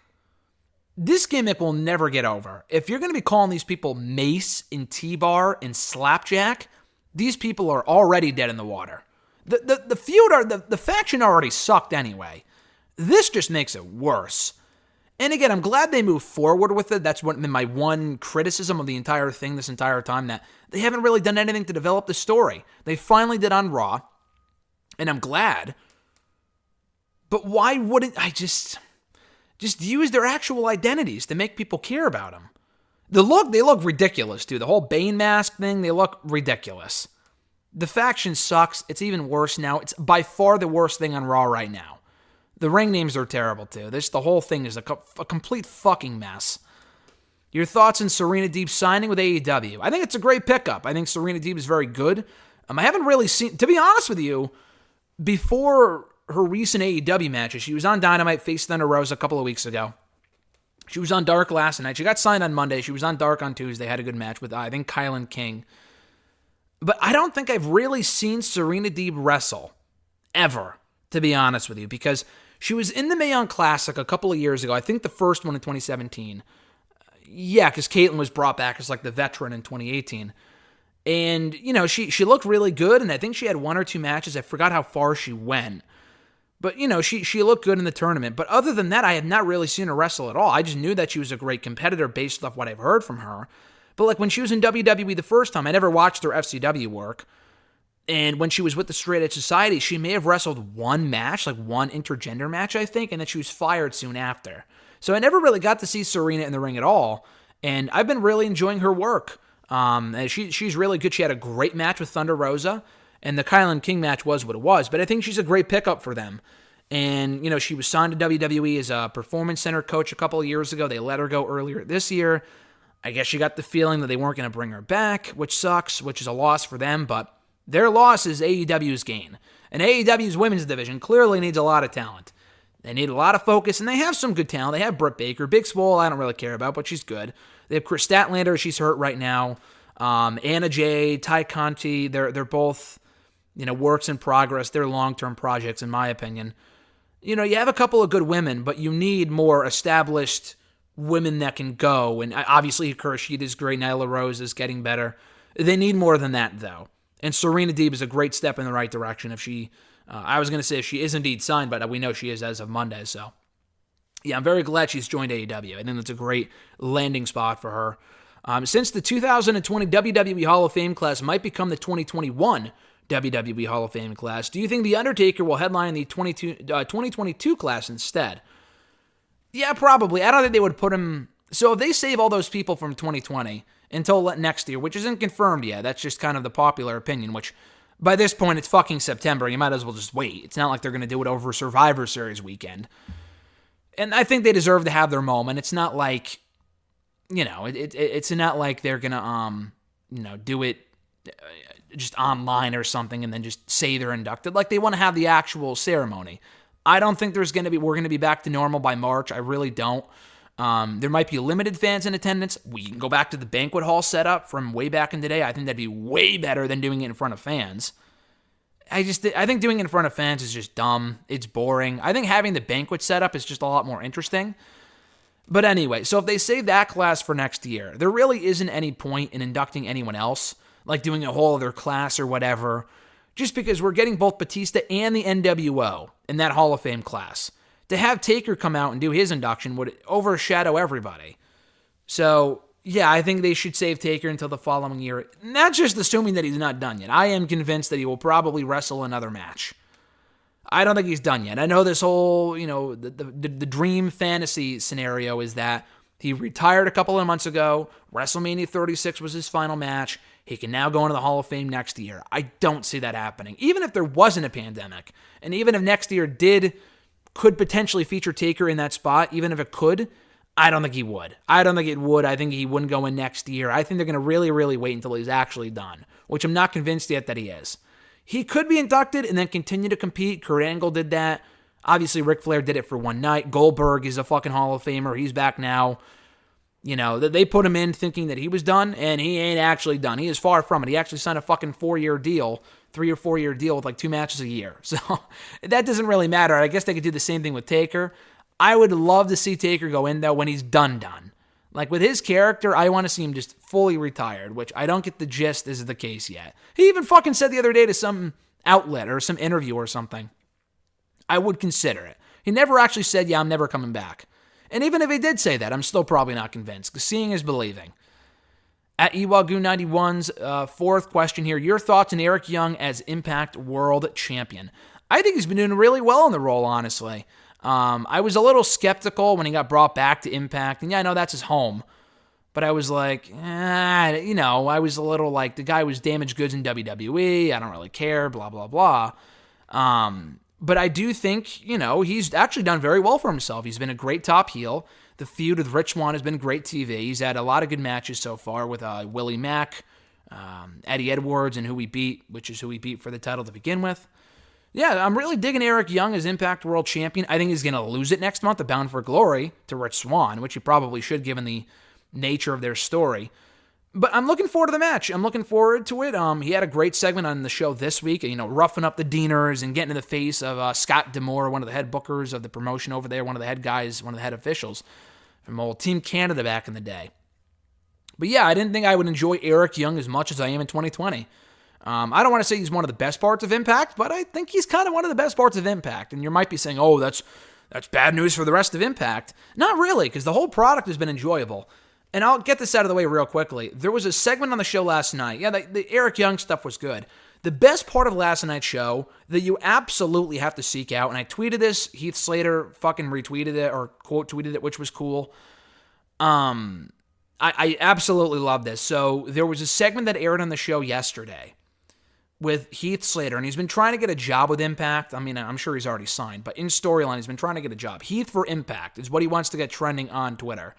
This gimmick will never get over. If you're going to be calling these people Mace and T-Bar and Slapjack, these people are already dead in the water. The feud, the faction already sucked anyway. This just makes it worse. And again, I'm glad they moved forward with it. That's been my one criticism of the entire thing this entire time, that they haven't really done anything to develop the story. They finally did on Raw, and I'm glad. But why wouldn't I just use their actual identities to make people care about them? They look ridiculous, too. The whole Bane mask thing, they look ridiculous. The faction sucks. It's even worse now. It's by far the worst thing on Raw right now. The ring names are terrible, too. The whole thing is a complete fucking mess. Your thoughts on Serena Deeb signing with AEW? I think it's a great pickup. I think Serena Deeb is very good. I haven't really seen, to be honest with you, before her recent AEW matches, she was on Dynamite, faced Thunder Rosa a couple of weeks ago. She was on Dark last night. She got signed on Monday. She was on Dark on Tuesday. Had a good match with, I think, Kylan King. But I don't think I've really seen Serena Deeb wrestle, ever, to be honest with you, because she was in the Mae Young Classic a couple of years ago. I think the first one in 2017. Yeah, because Caitlyn was brought back as like the veteran in 2018. And, you know, she looked really good, and I think she had one or two matches. I forgot how far she went. But, you know, she looked good in the tournament. But other than that, I have not really seen her wrestle at all. I just knew that she was a great competitor based off what I've heard from her. But, like, when she was in WWE the first time, I never watched her FCW work. And when she was with the Straight Edge Society, she may have wrestled one match, like one intergender match, I think, and then she was fired soon after. So I never really got to see Serena in the ring at all. And I've been really enjoying her work. And she's really good. She had a great match with Thunder Rosa. And the Kylan King match was what it was. But I think she's a great pickup for them. And, you know, she was signed to WWE as a Performance Center coach a couple of years ago. They let her go earlier this year. I guess she got the feeling that they weren't going to bring her back, which sucks, which is a loss for them. But their loss is AEW's gain. And AEW's women's division clearly needs a lot of talent. They need a lot of focus, and they have some good talent. They have Britt Baker. Big Swole, I don't really care about, but she's good. They have Chris Statlander. She's hurt right now. Anna Jay, Ty Conti, they're both, you know, works in progress. They're long-term projects, in my opinion. You know, you have a couple of good women, but you need more established women that can go. And obviously, Kurashita's great. Nyla Rose is getting better. They need more than that, though. And Serena Deeb is a great step in the right direction if she... I was going to say if she is indeed signed, but we know she is as of Monday, so... Yeah, I'm very glad she's joined AEW. I think that's a great landing spot for her. Since the 2020 WWE Hall of Fame class might become the 2021 WWE Hall of Fame class, do you think The Undertaker will headline the 2022 class instead? Yeah, probably. I don't think they would put him... So if they save all those people from 2020 until next year, which isn't confirmed yet, that's just kind of the popular opinion, which by this point it's fucking September. You might as well just wait. It's not like they're going to do it over Survivor Series weekend. And I think they deserve to have their moment. It's not like, you know, it's not like they're going to, you know, do it just online or something and then just say they're inducted. Like, they want to have the actual ceremony. I don't think we're going to be back to normal by March. I really don't. There might be limited fans in attendance. We can go back to the banquet hall setup from way back in the day. I think that'd be way better than doing it in front of fans. I think doing it in front of fans is just dumb. It's boring. I think having the banquet setup is just a lot more interesting. But anyway, so if they save that class for next year, there really isn't any point in inducting anyone else, like doing a whole other class or whatever, just because we're getting both Batista and the NWO in that Hall of Fame class. To have Taker come out and do his induction would overshadow everybody. So, yeah, I think they should save Taker until the following year. Not just assuming that he's not done yet. I am convinced that he will probably wrestle another match. I don't think he's done yet. I know this whole, you know, the dream fantasy scenario is that he retired a couple of months ago. WrestleMania 36 was his final match. He can now go into the Hall of Fame next year. I don't see that happening. Even if there wasn't a pandemic, and even if next year could potentially feature Taker in that spot, even if it could, I don't think he would. I don't think it would. I think he wouldn't go in next year. I think they're going to really, really wait until he's actually done, which I'm not convinced yet that he is. He could be inducted and then continue to compete. Kurt Angle did that. Obviously, Ric Flair did it for one night. Goldberg is a fucking Hall of Famer. He's back now. You know, they put him in thinking that he was done, and he ain't actually done. He is far from it. He actually signed a fucking 4-year deal, 3 or 4 year deal with like 2 matches a year. So that doesn't really matter. I guess they could do the same thing with Taker. I would love to see Taker go in, though, when he's done. Like, with his character, I want to see him just fully retired, which I don't get the gist is the case yet. He even fucking said the other day to some outlet or some interview or something, I would consider it. He never actually said, yeah, I'm never coming back. And even if he did say that, I'm still probably not convinced, because seeing is believing. At Iwagu91's fourth question here, your thoughts on Eric Young as Impact World Champion? I think he's been doing really well in the role, honestly. I was a little skeptical when he got brought back to Impact, and yeah, I know that's his home, but I was like, you know, I was a little like, the guy was damaged goods in WWE, I don't really care, blah, blah, blah. But I do think, you know, he's actually done very well for himself. He's been a great top heel. The feud with Rich Swann has been great TV. He's had a lot of good matches so far with Willie Mack, Eddie Edwards and who he beat, which is who he beat for the title to begin with. Yeah, I'm really digging Eric Young as Impact World Champion. I think he's going to lose it next month at Bound for Glory to Rich Swann, which he probably should given the nature of their story. But I'm looking forward to the match. I'm looking forward to it. He had a great segment on the show this week, roughing up the Deaners and getting in the face of Scott D'Amore, one of the head bookers of the promotion over there, one of the head guys, one of the head officials from old Team Canada back in the day. But yeah, I didn't think I would enjoy Eric Young as much as I am in 2020. I don't want to say he's one of the best parts of Impact, but I think he's kind of one of the best parts of Impact. And you might be saying, oh, that's bad news for the rest of Impact. Not really, because the whole product has been enjoyable. And I'll get this out of the way real quickly. There was a segment on the show last night. Yeah, the Eric Young stuff was good. The best part of last night's show that you absolutely have to seek out, and I tweeted this, Heath Slater fucking retweeted it or quote tweeted it, which was cool. I absolutely love this. So there was a segment that aired on the show yesterday with Heath Slater, and he's been trying to get a job with Impact. I mean, I'm sure he's already signed, but in storyline, he's been trying to get a job. Heath for Impact is what he wants to get trending on Twitter.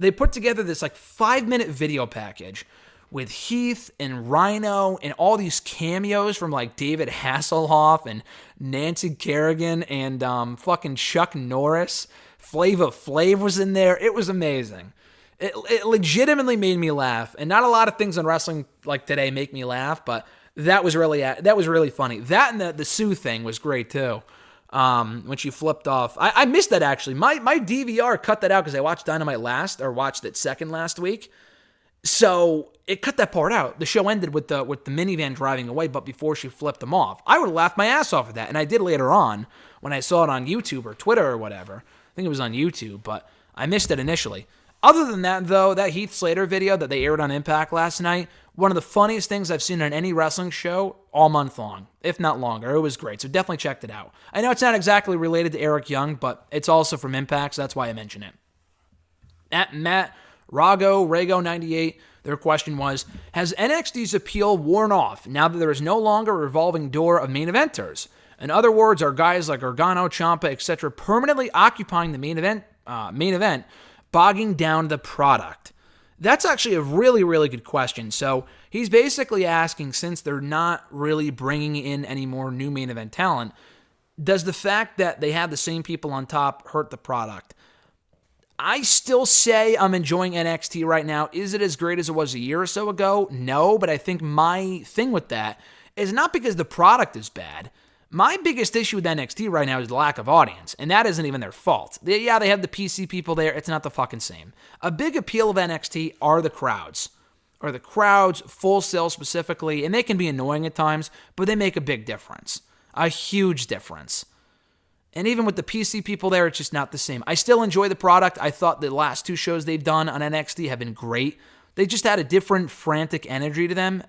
They put together this 5-minute video package with Heath and Rhino and all these cameos from David Hasselhoff and Nancy Kerrigan and fucking Chuck Norris. Flava Flav was in there. It was amazing. It legitimately made me laugh. And not a lot of things on wrestling today make me laugh, but that was really funny. That and the Sue thing was great too. When she flipped off. I missed that actually. My DVR cut that out because I watched Dynamite watched it second last week. So it cut that part out. The show ended with the minivan driving away, but before she flipped them off. I would have laughed my ass off at that, and I did later on when I saw it on YouTube or Twitter or whatever. I think it was on YouTube, but I missed it initially. Other than that, though, that Heath Slater video that they aired on Impact last night, one of the funniest things I've seen on any wrestling show all month long, if not longer. It was great, so definitely checked it out. I know it's not exactly related to Eric Young, but it's also from Impact, so that's why I mention it. At Matt Rago98, their question was, has NXT's appeal worn off now that there is no longer a revolving door of main eventers? In other words, are guys like Gargano, Ciampa, etc. permanently occupying the main event, bogging down the product? That's actually a really, really good question. So he's basically asking, since they're not really bringing in any more new main event talent, does the fact that they have the same people on top hurt the product? I still say I'm enjoying NXT right now. Is it as great as it was a year or so ago? No, but I think my thing with that is not because the product is bad. My biggest issue with NXT right now is the lack of audience, and that isn't even their fault. They have the PC people there. It's not the fucking same. A big appeal of NXT are the crowds. Or the crowds, Full Sail specifically, and they can be annoying at times, but they make a big difference. A huge difference. And even with the PC people there, it's just not the same. I still enjoy the product. I thought the last two shows they've done on NXT have been great. They just had a different frantic energy to them,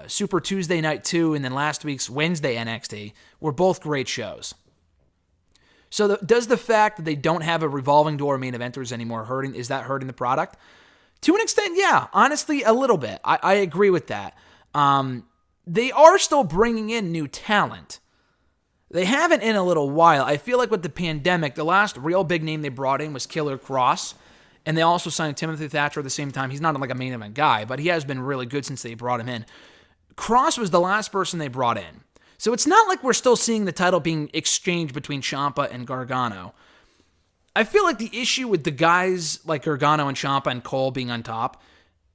Super Tuesday Night 2 and then last week's Wednesday NXT were both great shows. So does the fact that they don't have a revolving door of main eventers anymore hurting the product? To an extent, yeah. Honestly, a little bit. I agree with that. They are still bringing in new talent. They haven't in a little while. I feel like with the pandemic, the last real big name they brought in was Killer Cross. And they also signed Timothy Thatcher at the same time. He's not like a main event guy, but he has been really good since they brought him in. Cross was the last person they brought in. So it's not like we're still seeing the title being exchanged between Ciampa and Gargano. I feel like the issue with the guys like Gargano and Ciampa and Cole being on top,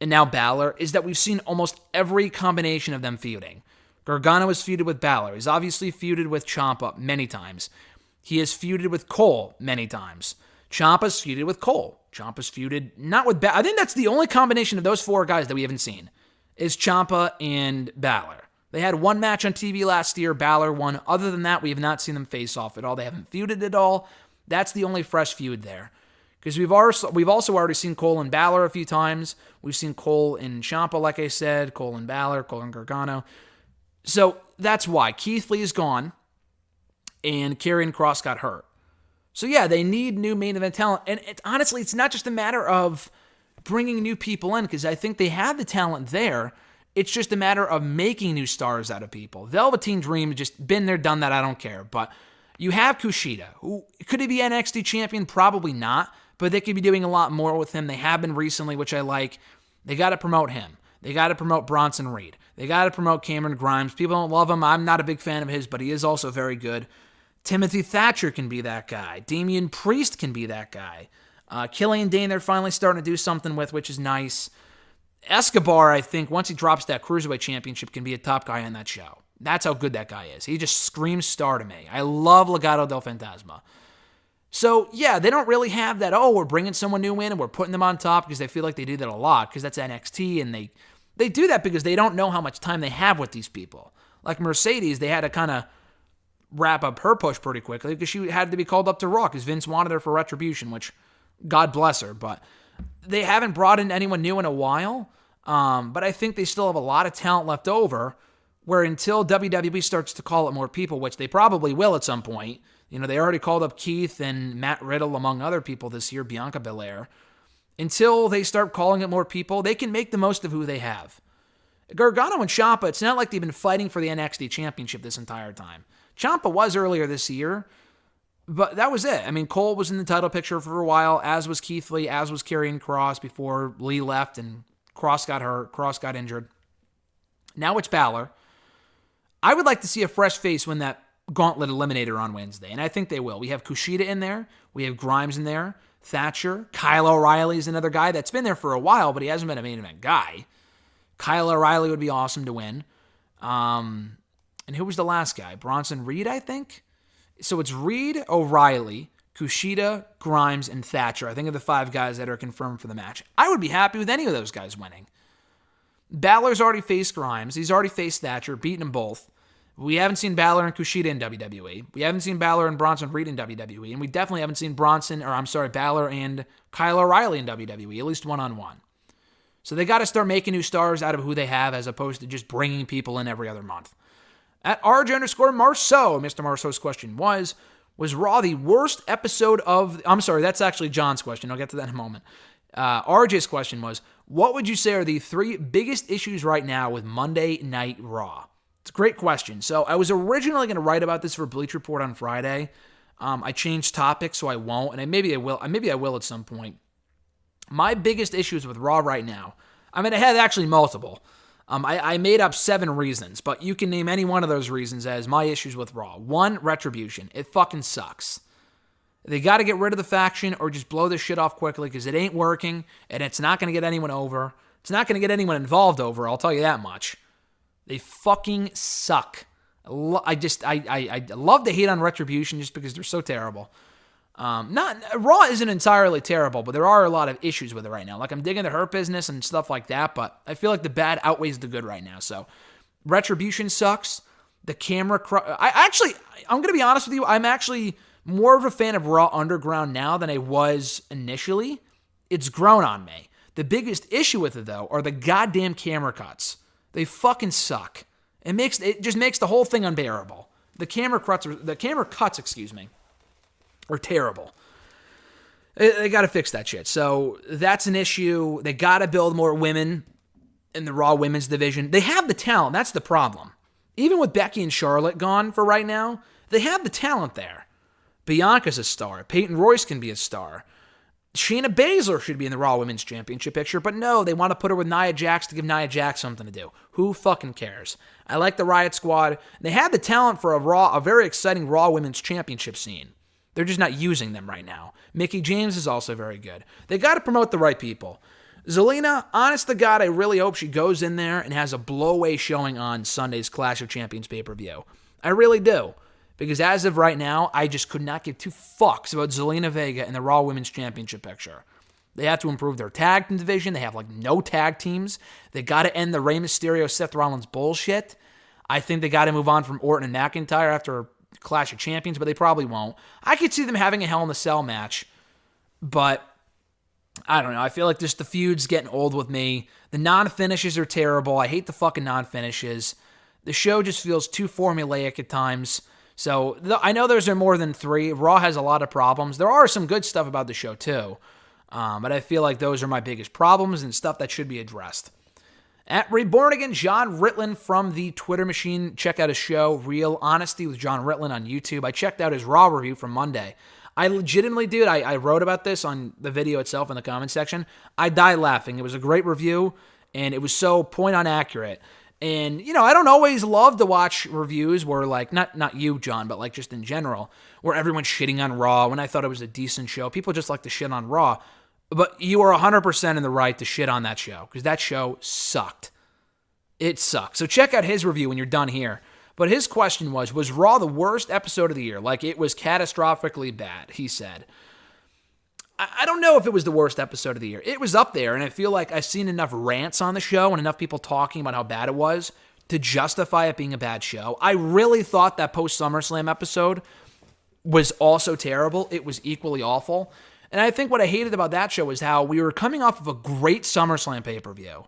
and now Balor, is that we've seen almost every combination of them feuding. Gargano has feuded with Balor. He's obviously feuded with Ciampa many times. He has feuded with Cole many times. Ciampa's feuded with Cole. Ciampa's feuded not with Balor. I think that's the only combination of those four guys that we haven't seen, is Ciampa and Balor. They had one match on TV last year. Balor won. Other than that, we have not seen them face off at all. They haven't feuded at all. That's the only fresh feud there. Because we've also already seen Cole and Balor a few times. We've seen Cole and Ciampa, like I said, Cole and Balor, Cole and Gargano. So that's why. Keith Lee is gone, and Karrion Kross got hurt. So yeah, they need new main event talent. And honestly, it's not just a matter of bringing new people in, because I think they have the talent there. It's just a matter of making new stars out of people. Velveteen Dream, just been there, done that, I don't care. But you have Kushida. Could he be NXT champion? Probably not. But they could be doing a lot more with him. They have been recently, which I like. They got to promote him. They got to promote Bronson Reed. They got to promote Cameron Grimes. People don't love him. I'm not a big fan of his, but he is also very good. Timothy Thatcher can be that guy. Damian Priest can be that guy. Killian Dane, they're finally starting to do something with, which is nice. Escobar, I think, once he drops that Cruiserweight Championship, can be a top guy on that show. That's how good that guy is. He just screams star to me. I love Legado del Fantasma. So, yeah, they don't really have that, we're bringing someone new in and we're putting them on top, because they feel like they do that a lot, because that's NXT, and they do that because they don't know how much time they have with these people. Like Mercedes, they had to kind of wrap up her push pretty quickly because she had to be called up to Raw because Vince wanted her for Retribution, which, God bless her, but they haven't brought in anyone new in a while, but I think they still have a lot of talent left over, where until WWE starts to call it more people, which they probably will at some point. They already called up Keith and Matt Riddle, among other people this year, Bianca Belair. Until they start calling it more people, they can make the most of who they have. Gargano and Ciampa, it's not like they've been fighting for the NXT Championship this entire time. Ciampa was earlier this year, but that was it. I mean, Cole was in the title picture for a while, as was Keith Lee, as was Karrion Kross before Lee left and Kross got hurt, Kross got injured. Now it's Balor. I would like to see a fresh face win that Gauntlet Eliminator on Wednesday, and I think they will. We have Kushida in there. We have Grimes in there. Thatcher. Kyle O'Reilly is another guy that's been there for a while, but he hasn't been a main event guy. Kyle O'Reilly would be awesome to win. And who was the last guy? Bronson Reed, I think? So it's Reed, O'Reilly, Kushida, Grimes, and Thatcher. I think are the 5 guys that are confirmed for the match. I would be happy with any of those guys winning. Balor's already faced Grimes. He's already faced Thatcher, beaten them both. We haven't seen Balor and Kushida in WWE. We haven't seen Balor and Bronson Reed in WWE. And we definitely haven't seen Balor and Kyle O'Reilly in WWE, at least one-on-one. So they got to start making new stars out of who they have as opposed to just bringing people in every other month. At RJ_Marceau, Mr. Marceau's question was Raw the worst episode of... I'm sorry, that's actually John's question. I'll get to that in a moment. RJ's question was, what would you say are the 3 biggest issues right now with Monday Night Raw? It's a great question. So I was originally going to write about this for Bleach Report on Friday. I changed topics, so I won't, and maybe I will at some point. My biggest issues with Raw right now, I mean, I had actually multiple. I made up 7 reasons, but you can name any one of those reasons as my issues with Raw. 1, Retribution. It fucking sucks. They got to get rid of the faction or just blow this shit off quickly because it ain't working, and it's not going to get anyone over. It's not going to get anyone involved over, I'll tell you that much. They fucking suck. I love to hate on Retribution just because they're so terrible. Raw isn't entirely terrible, but there are a lot of issues with it right now. Like, I'm digging the Hurt Business and stuff like that, but I feel like the bad outweighs the good right now. So, Retribution sucks. The camera... I'm going to be honest with you, I'm actually more of a fan of Raw Underground now than I was initially. It's grown on me. The biggest issue with it, though, are the goddamn camera cuts. They fucking suck. It just makes the whole thing unbearable. The camera cuts, are terrible. They got to fix that shit. So that's an issue. They got to build more women in the Raw Women's division. They have the talent. That's the problem. Even with Becky and Charlotte gone for right now, they have the talent there. Bianca's a star. Peyton Royce can be a star. Shayna Baszler should be in the Raw Women's Championship picture, but no, they want to put her with Nia Jax to give Nia Jax something to do. Who fucking cares? I like the Riot Squad. They have the talent for a very exciting Raw Women's Championship scene. They're just not using them right now. Mickie James is also very good. They got to promote the right people. Zelina, honest to God, I really hope she goes in there and has a blow-away showing on Sunday's Clash of Champions pay-per-view. I really do. Because as of right now, I just could not give 2 fucks about Zelina Vega and the Raw Women's Championship picture. They have to improve their tag division. They have no tag teams. They got to end the Rey Mysterio, Seth Rollins bullshit. I think they got to move on from Orton and McIntyre after Clash of Champions, but they probably won't. I could see them having a Hell in a Cell match, but I don't know. I feel like just the feud's getting old with me. The non-finishes are terrible. I hate the fucking non-finishes. The show just feels too formulaic at times. So I know there's more than 3. Raw has a lot of problems. There are some good stuff about the show too, but I feel like those are my biggest problems and stuff that should be addressed. At Reborn Again, John Ritlin from the Twitter machine. Check out his show, Real Honesty with John Ritlin on YouTube. I checked out his Raw review from Monday. I legitimately, dude, I wrote about this on the video itself in the comment section. I died laughing. It was a great review, and it was so point on accurate. And, I don't always love to watch reviews where, like, not you, John, but, like, just in general, where everyone's shitting on Raw when I thought it was a decent show. People just like to shit on Raw. But you are 100% in the right to shit on that show, because that show sucked. It sucked. So check out his review when you're done here. But his question was Raw the worst episode of the year? Like, it was catastrophically bad, he said. I don't know if it was the worst episode of the year. It was up there, and I feel like I've seen enough rants on the show and enough people talking about how bad it was to justify it being a bad show. I really thought that post-SummerSlam episode was also terrible. It was equally awful. And I think what I hated about that show was how we were coming off of a great SummerSlam pay-per-view.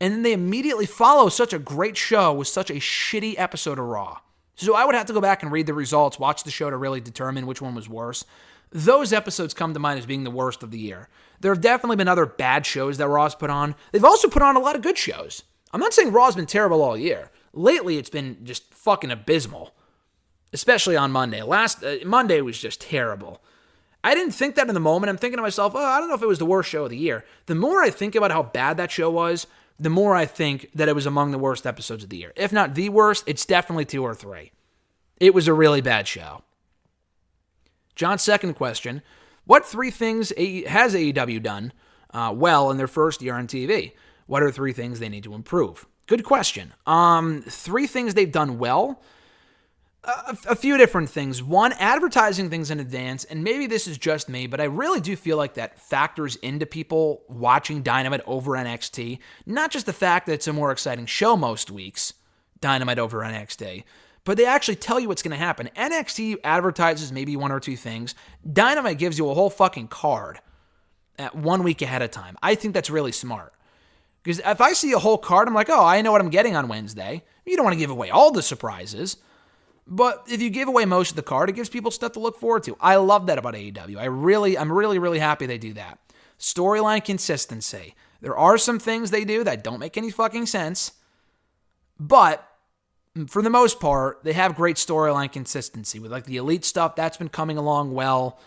And then they immediately follow such a great show with such a shitty episode of Raw. So I would have to go back and read the results, watch the show to really determine which one was worse. Those episodes come to mind as being the worst of the year. There have definitely been other bad shows that Raw's put on. They've also put on a lot of good shows. I'm not saying Raw's been terrible all year. Lately, it's been just fucking abysmal. Especially on Monday. Monday was just terrible. I didn't think that in the moment. I'm thinking to myself, I don't know if it was the worst show of the year. The more I think about how bad that show was, the more I think that it was among the worst episodes of the year. If not the worst, it's definitely 2 or 3. It was a really bad show. John's second question, what 3 things has AEW done well in their first year on TV? What are 3 things they need to improve? Good question. 3 things they've done well. A few different things. One, advertising things in advance, and maybe this is just me, but I really do feel like that factors into people watching Dynamite over NXT. Not just the fact that it's a more exciting show most weeks, Dynamite over NXT, but they actually tell you what's going to happen. NXT advertises maybe 1 or 2 things. Dynamite gives you a whole fucking card at 1 week ahead of time. I think that's really smart. Because if I see a whole card, I'm like, I know what I'm getting on Wednesday. You don't want to give away all the surprises. But if you give away most of the card, it gives people stuff to look forward to. I love that about AEW. I'm really, really happy they do that. Storyline consistency. There are some things they do that don't make any fucking sense. But for the most part, they have great storyline consistency. With like the Elite stuff, that's been coming along well.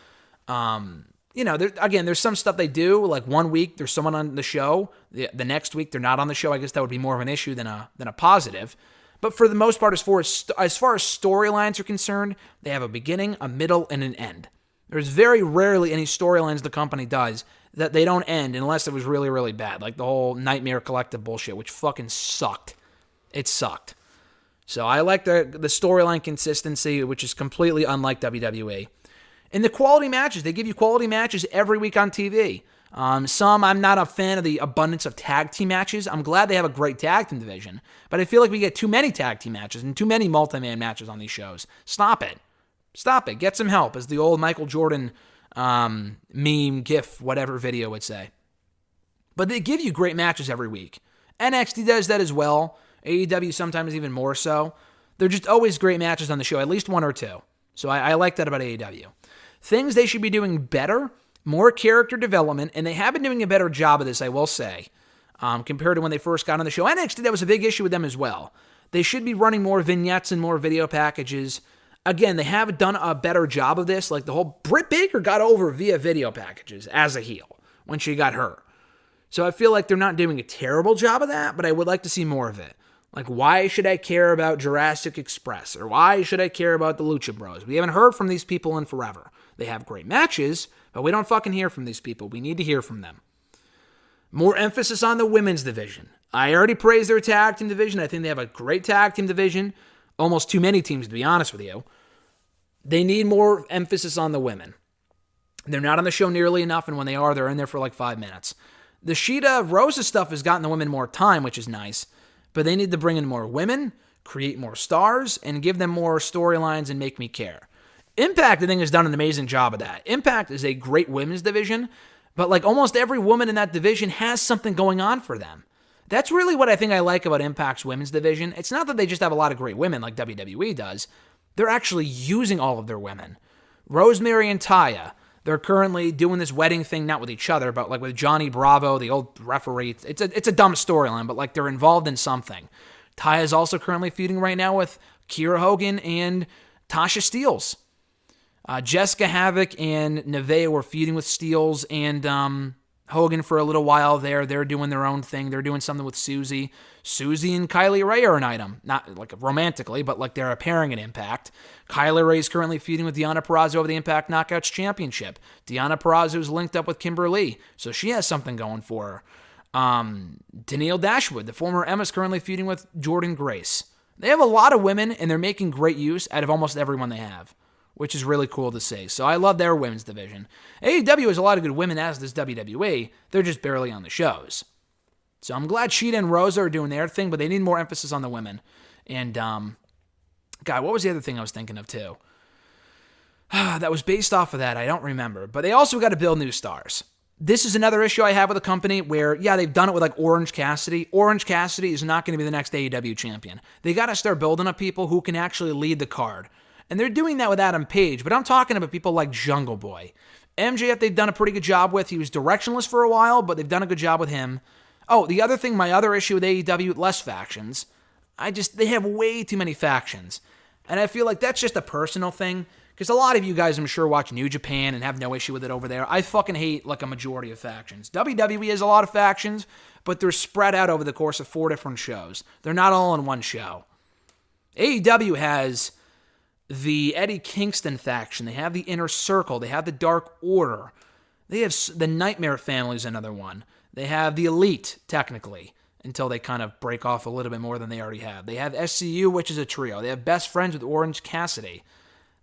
There's some stuff they do. Like 1 week, there's someone on the show. The next week, they're not on the show. I guess that would be more of an issue than a positive. But for the most part, as far as storylines are concerned, they have a beginning, a middle, and an end. There's very rarely any storylines the company does that they don't end unless it was really, really bad. Like the whole Nightmare Collective bullshit, which fucking sucked. It sucked. So I like the storyline consistency, which is completely unlike WWE. And the quality matches. They give you quality matches every week on TV. I'm not a fan of the abundance of tag team matches. I'm glad they have a great tag team division, but I feel like we get too many tag team matches and too many multi-man matches on these shows. Stop it. Get some help, as the old Michael Jordan meme, gif, whatever video would say. But they give you great matches every week. NXT does that as well. AEW sometimes even more so. They're just always great matches on the show, at least 1 or 2. So I like that about AEW. Things they should be doing better. More character development, and they have been doing a better job of this, I will say, compared to when they first got on the show. NXT, that was a big issue with them as well. They should be running more vignettes and more video packages. Again, they have done a better job of this. Like the whole Britt Baker got over via video packages as a heel when she got hurt. So I feel like they're not doing a terrible job of that, but I would like to see more of it. Like, why should I care about Jurassic Express? Or why should I care about the Lucha Bros? We haven't heard from these people in forever. They have great matches, but we don't fucking hear from these people. We need to hear from them. More emphasis on the women's division. I already praised their tag team division. I think they have a great tag team division. Almost too many teams, to be honest with you. They need more emphasis on the women. They're not on the show nearly enough, and when they are, they're in there for like 5 minutes. The Sheeta Rosa stuff has gotten the women more time, which is nice, but they need to bring in more women, create more stars, and give them more storylines and make me care. Impact, I think, has done an amazing job of that. Impact is a great women's division, but like almost every woman in that division has something going on for them. That's really what I think I like about Impact's women's division. It's not that they just have a lot of great women like WWE does. They're actually using all of their women. Rosemary and Taya, they're currently doing this wedding thing, not with each other, but like with Johnny Bravo, the old referee. It's a dumb storyline, but like they're involved in something. Taya is also currently feuding right now with Kiera Hogan and Tasha Steelz. Jessica Havoc and Nevaeh were feuding with Steels and Hogan for a little while there. They're doing their own thing. They're doing something with Susie. Susie and Kylie Ray are an item. Not like romantically, but like they're a pairing in Impact. Kylie Ray is currently feuding with Deonna Purrazzo over the Impact Knockouts Championship. Deonna Purrazzo is linked up with Kimber Lee, so she has something going for her. Tennille Dashwood, the former Emma, is currently feuding with Jordynne Grace. They have a lot of women, and they're making great use out of almost everyone they have, which is really cool to see. So I love their women's division. AEW has a lot of good women, as does WWE. They're just barely on the shows. So I'm glad Sheeta and Rosa are doing their thing, but they need more emphasis on the women. And, God, what was the other thing I was thinking of, too? That was based off of that. I don't remember. But they also got to build new stars. This is another issue I have with the company where, yeah, they've done it with like Orange Cassidy. Orange Cassidy is not going to be the next AEW champion. They got to start building up people who can actually lead the card. And they're doing that with Adam Page, but I'm talking about people like Jungle Boy. MJF, they've done a pretty good job with. He was directionless for a while, but they've done a good job with him. Oh, the other thing, my other issue with AEW, less factions. They have way too many factions. And I feel like that's just a personal thing. Because a lot of you guys, I'm sure, watch New Japan and have no issue with it over there. I fucking hate like a majority of factions. WWE has a lot of factions, but they're spread out over the course of 4 different shows. They're not all in one show. AEW has the Eddie Kingston faction. They have the Inner Circle. They have the Dark Order. They have the Nightmare Family is another one. They have the Elite, technically, until they kind of break off a little bit more than they already have. They have SCU, which is a trio. They have Best Friends with Orange Cassidy.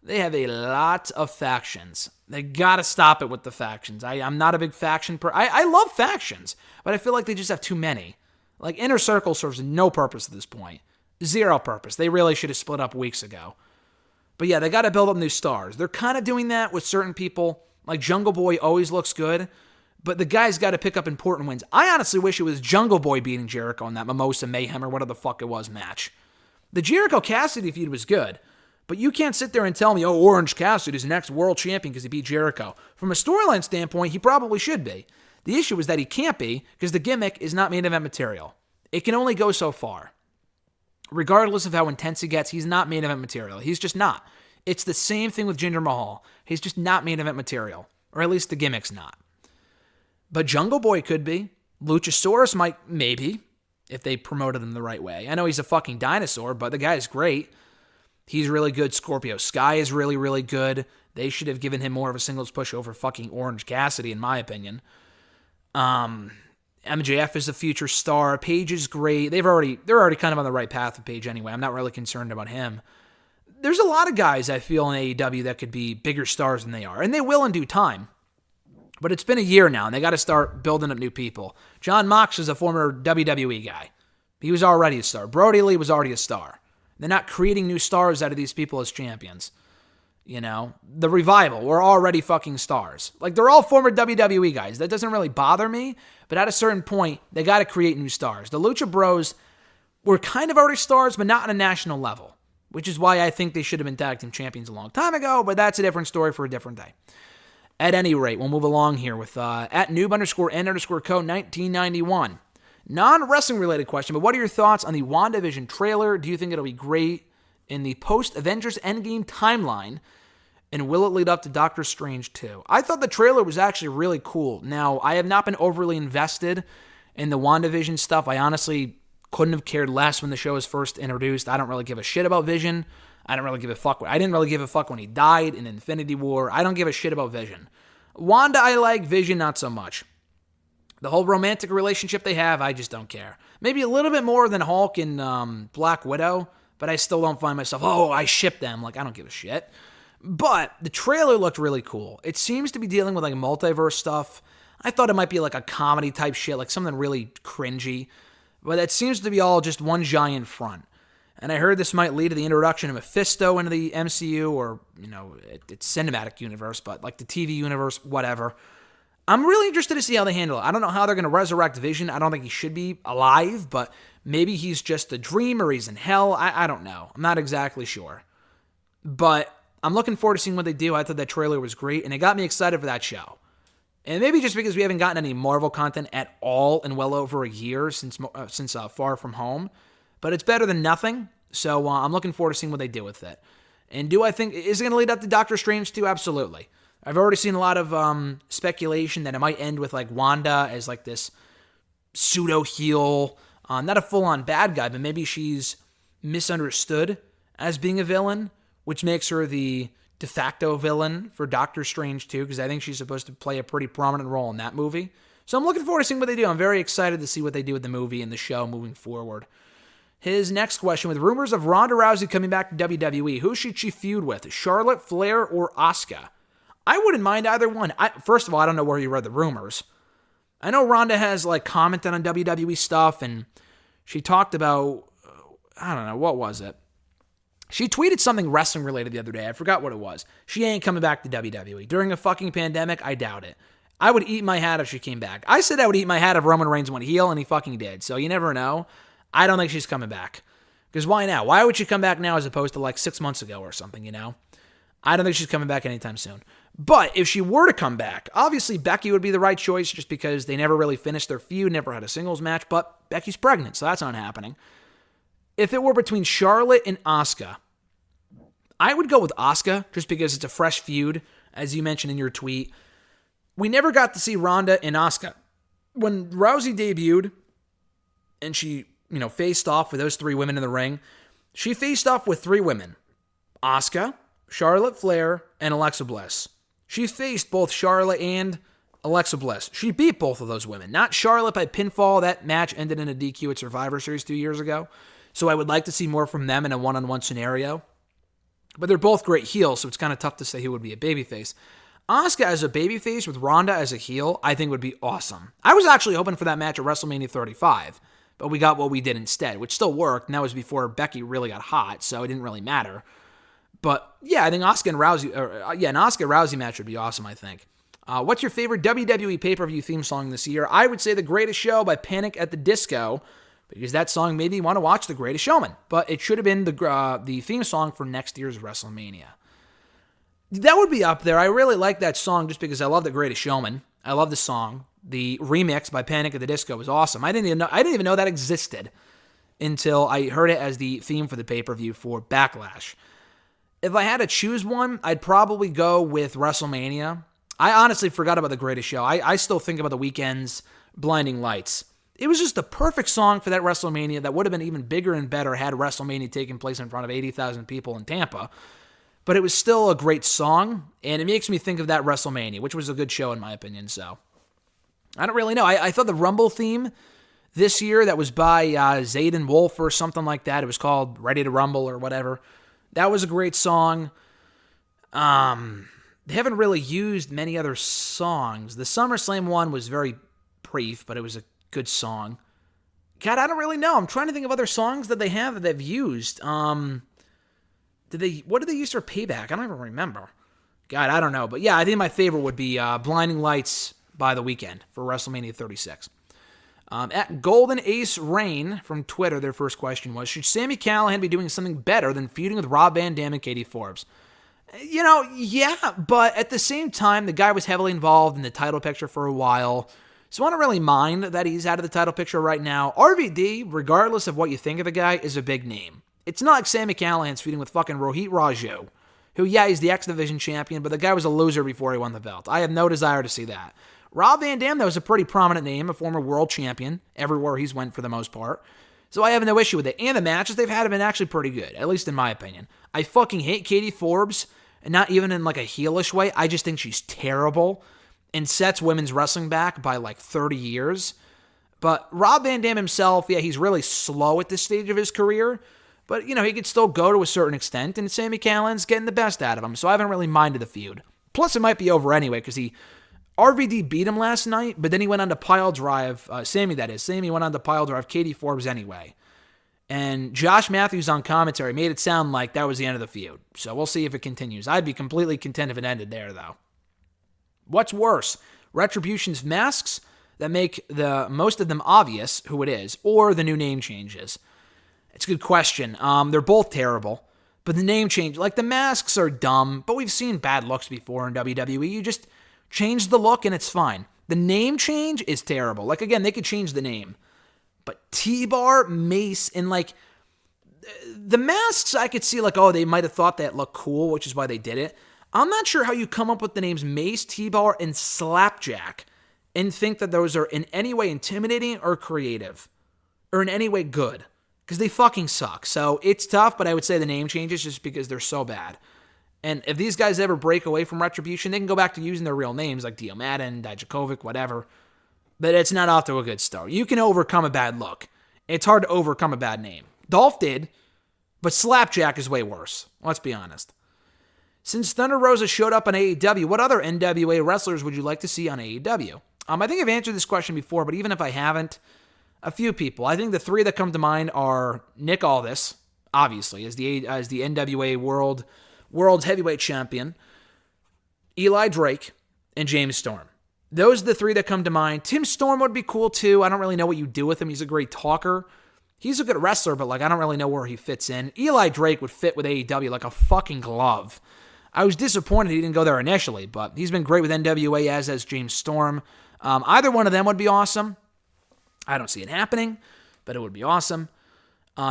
They have a lot of factions. They gotta stop it with the factions. I'm not a big faction I love factions, but I feel like they just have too many. Like, Inner Circle serves no purpose at this point. Zero purpose. They really should have split up weeks ago. But yeah, they gotta build up new stars. They're kind of doing that with certain people. Like, Jungle Boy always looks good, but the guy's gotta pick up important wins. I honestly wish it was Jungle Boy beating Jericho in that Mimosa Mayhem or whatever the fuck it was match. The Jericho-Cassidy feud was good. But you can't sit there and tell me, oh, Orange Cassidy is the next world champion because he beat Jericho. From a storyline standpoint, he probably should be. The issue is that he can't be because the gimmick is not main event material. It can only go so far. Regardless of how intense he gets, he's not main event material. He's just not. It's the same thing with Jinder Mahal. He's just not main event material. Or at least the gimmick's not. But Jungle Boy could be. Luchasaurus might, maybe, if they promoted him the right way. I know he's a fucking dinosaur, but the guy's great. He's really good. Scorpio Sky is really, really good. They should have given him more of a singles push over fucking Orange Cassidy, in my opinion. MJF is a future star. Paige is great. They're already kind of on the right path with Paige anyway. I'm not really concerned about him. There's a lot of guys I feel in AEW that could be bigger stars than they are, and they will in due time. But it's been a year now, and they got to start building up new people. John Mox is a former WWE guy. He was already a star. Brody Lee was already a star. They're not creating new stars out of these people as champions. You know, the Revival were already fucking stars. Like, they're all former WWE guys. That doesn't really bother me, but at a certain point, they got to create new stars. The Lucha Bros were kind of already stars, but not on a national level, which is why I think they should have been tag team champions a long time ago, but that's a different story for a different day. At any rate, we'll move along here with at noob_n_co 1991. Non-wrestling related question, but what are your thoughts on the WandaVision trailer? Do you think it'll be great in the post-Avengers Endgame timeline? And will it lead up to Doctor Strange 2? I thought the trailer was actually really cool. Now, I have not been overly invested in the WandaVision stuff. I honestly couldn't have cared less when the show was first introduced. I don't really give a shit about Vision. I didn't really give a fuck when he died in Infinity War. I don't give a shit about Vision. Wanda I like, Vision not so much. The whole romantic relationship they have, I just don't care. Maybe a little bit more than Hulk and Black Widow, but I still don't find myself, I ship them. Like, I don't give a shit. But the trailer looked really cool. It seems to be dealing with like multiverse stuff. I thought it might be like a comedy type shit, like something really cringy. But it seems to be all just one giant front. And I heard this might lead to the introduction of Mephisto into the MCU or, it's cinematic universe, but like the TV universe, whatever. I'm really interested to see how they handle it. I don't know how they're going to resurrect Vision. I don't think he should be alive, but maybe he's just a dream or he's in hell. I don't know. I'm not exactly sure. But I'm looking forward to seeing what they do. I thought that trailer was great, and it got me excited for that show. And maybe just because we haven't gotten any Marvel content at all in well over a year since Far From Home. But it's better than nothing, so I'm looking forward to seeing what they do with it. And do I think, is it going to lead up to Doctor Strange 2? Absolutely. I've already seen a lot of speculation that it might end with like Wanda as like this pseudo heel, not a full-on bad guy, but maybe she's misunderstood as being a villain, which makes her the de facto villain for Doctor Strange 2, because I think she's supposed to play a pretty prominent role in that movie. So I'm looking forward to seeing what they do. I'm very excited to see what they do with the movie and the show moving forward. His next question, with rumors of Ronda Rousey coming back to WWE, who should she feud with, Charlotte, Flair, or Asuka? I wouldn't mind either one. First of all, I don't know where you read the rumors. I know Ronda has like commented on WWE stuff, and she talked about, I don't know, what was it? She tweeted something wrestling related the other day. I forgot what it was. She ain't coming back to WWE. During a fucking pandemic, I doubt it. I would eat my hat if she came back. I said I would eat my hat if Roman Reigns went heel, and he fucking did. So you never know. I don't think she's coming back. Because why now? Why would she come back now as opposed to like 6 months ago or something, you know? I don't think she's coming back anytime soon. But if she were to come back, obviously Becky would be the right choice just because they never really finished their feud, never had a singles match, but Becky's pregnant, so that's not happening. If it were between Charlotte and Asuka, I would go with Asuka just because it's a fresh feud, as you mentioned in your tweet. We never got to see Ronda and Asuka. When Rousey debuted and she, faced off with those three women in the ring, she faced off with three women: Asuka, Charlotte Flair, and Alexa Bliss. She faced both Charlotte and Alexa Bliss. She beat both of those women. Not Charlotte by pinfall. That match ended in a DQ at Survivor Series 2 years ago. So I would like to see more from them in a one-on-one scenario. But they're both great heels, so it's kind of tough to say who would be a babyface. Asuka as a babyface with Ronda as a heel, I think would be awesome. I was actually hoping for that match at WrestleMania 35, but we got what we did instead, which still worked, and that was before Becky really got hot, so it didn't really matter. But yeah, I think Asuka and Rousey match would be awesome, I think. What's your favorite WWE pay-per-view theme song this year? I would say The Greatest Show by Panic at the Disco, because that song made me want to watch The Greatest Showman. But it should have been the theme song for next year's WrestleMania. That would be up there. I really like that song just because I love The Greatest Showman. I love the song. The remix by Panic at the Disco was awesome. I didn't even know that existed until I heard it as the theme for the pay-per-view for Backlash. If I had to choose one, I'd probably go with WrestleMania. I honestly forgot about The Greatest Show. I still think about The Weeknd's Blinding Lights. It was just the perfect song for that WrestleMania that would have been even bigger and better had WrestleMania taken place in front of 80,000 people in Tampa. But it was still a great song, and it makes me think of that WrestleMania, which was a good show in my opinion. So I don't really know. I thought the Rumble theme this year that was by Zayden Wolf or something like that, it was called Ready to Rumble or whatever. That was a great song. They haven't really used many other songs. The SummerSlam one was very brief, but it was a good song. God, I don't really know. I'm trying to think of other songs that they have that they've used. What did they use for Payback? I don't even remember. God, I don't know. But yeah, I think my favorite would be Blinding Lights by The Weeknd for WrestleMania 36. At Golden Ace Rain from Twitter, their first question was, should Sami Callihan be doing something better than feuding with Rob Van Dam and Katie Forbes? Yeah, but at the same time, the guy was heavily involved in the title picture for a while, so I don't really mind that he's out of the title picture right now. RVD, regardless of what you think of the guy, is a big name. It's not like Sami Callihan's feuding with fucking Rohit Raju, who, yeah, he's the X Division champion, but the guy was a loser before he won the belt. I have no desire to see that. Rob Van Dam, though, is a pretty prominent name, a former world champion, everywhere he's went for the most part. So I have no issue with it. And the matches they've had have been actually pretty good, at least in my opinion. I fucking hate Katie Forbes, and not even in like a heelish way. I just think she's terrible and sets women's wrestling back by like 30 years. But Rob Van Dam himself, yeah, he's really slow at this stage of his career. But, he could still go to a certain extent, and Sami Callihan's getting the best out of him. So I haven't really minded the feud. Plus, it might be over anyway, because RVD beat him last night, but then he went on to pile drive, Sami went on to pile drive Katie Forbes anyway. And Josh Matthews on commentary made it sound like that was the end of the feud. So we'll see if it continues. I'd be completely content if it ended there, though. What's worse, Retribution's masks that make the most of them obvious who it is, or the new name changes? It's a good question. They're both terrible, but the name change, like the masks are dumb, but we've seen bad looks before in WWE. You just change the look and it's fine. The name change is terrible. Like, again, they could change the name. But T-Bar, Mace, and like the masks I could see like, oh, they might have thought that looked cool, which is why they did it. I'm not sure how you come up with the names Mace, T-Bar, and Slapjack and think that those are in any way intimidating or creative or in any way good, because they fucking suck. So it's tough, but I would say the name changes just because they're so bad. And if these guys ever break away from Retribution, they can go back to using their real names like Dio Madden, Dijakovic, whatever. But it's not off to a good start. You can overcome a bad look. It's hard to overcome a bad name. Dolph did, but Slapjack is way worse. Let's be honest. Since Thunder Rosa showed up on AEW, what other NWA wrestlers would you like to see on AEW? I think I've answered this question before, but even if I haven't, a few people. I think the three that come to mind are Nick Aldis, obviously, as the NWA World's Heavyweight Champion, Eli Drake, and James Storm. Those are the three that come to mind. Tim Storm would be cool too. I don't really know what you do with him. He's a great talker. He's a good wrestler, but I don't really know where he fits in. Eli Drake would fit with AEW like a fucking glove. I was disappointed he didn't go there initially, but he's been great with NWA, as has James Storm. Either one of them would be awesome. I don't see it happening, but it would be awesome.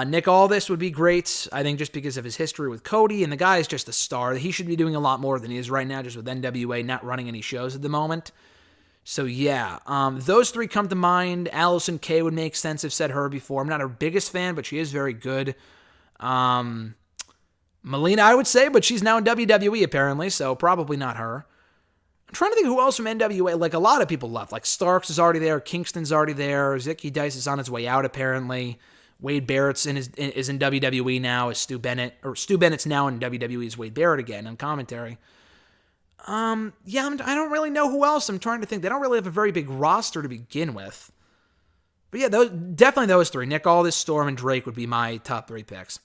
Nick Aldis would be great, I think, just because of his history with Cody, and the guy is just a star. He should be doing a lot more than he is right now, just with NWA not running any shows at the moment. So yeah, those three come to mind. Allison Kay would make sense. I've said her before. I'm not her biggest fan, but she is very good. Melina, I would say, but she's now in WWE apparently, so probably not her. I'm trying to think who else from NWA. Like, a lot of people left. Like, Starks is already there. Kingston's already there. Zicky Dice is on his way out, apparently. Wade Barrett's is in WWE now as Stu Bennett. Or Stu Bennett's now in WWE as Wade Barrett again on commentary. I don't really know who else. I'm trying to think. They don't really have a very big roster to begin with. But yeah, definitely those three. Nick Aldis, Storm, and Drake would be my top three picks.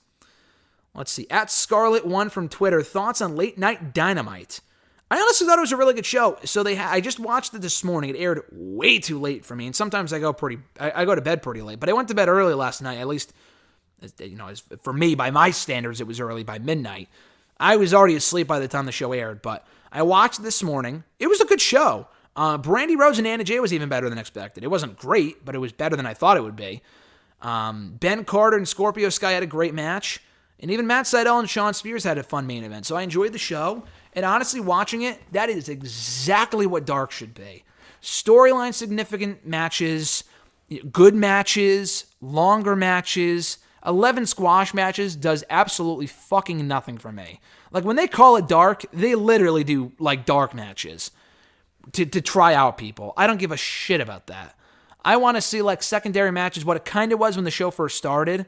Let's see. At Scarlet1 from Twitter, thoughts on Late Night Dynamite? I honestly thought it was a really good show. So I just watched it this morning. It aired way too late for me, and sometimes I go to bed pretty late. But I went to bed early last night. At least, for me, by my standards, it was early by midnight. I was already asleep by the time the show aired, but I watched it this morning. It was a good show. Brandy Rose and Anna Jay was even better than expected. It wasn't great, but it was better than I thought it would be. Ben Carter and Scorpio Sky had a great match. And even Matt Sydal and Sean Spears had a fun main event. So I enjoyed the show. And honestly, watching it, that is exactly what Dark should be. Storyline significant matches, good matches, longer matches. 11 squash matches does absolutely fucking nothing for me. Like, when they call it Dark, they literally do, like, dark matches to try out people. I don't give a shit about that. I want to see, like, secondary matches, what it kind of was when the show first started.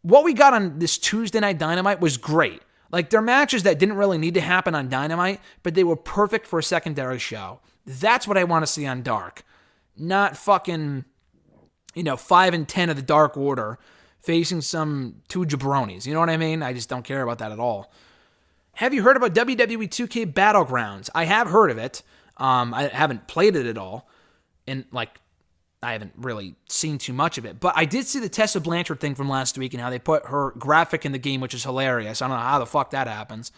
What we got on this Tuesday Night Dynamite was great. Like, they're matches that didn't really need to happen on Dynamite, but they were perfect for a secondary show. That's what I want to see on Dark. Not fucking, 5 and 10 of the Dark Order facing some two jabronis. You know what I mean? I just don't care about that at all. Have you heard about WWE 2K Battlegrounds? I have heard of it. I haven't played it at all. And, I haven't really seen too much of it. But I did see the Tessa Blanchard thing from last week and how they put her graphic in the game, which is hilarious. I don't know how the fuck that happens.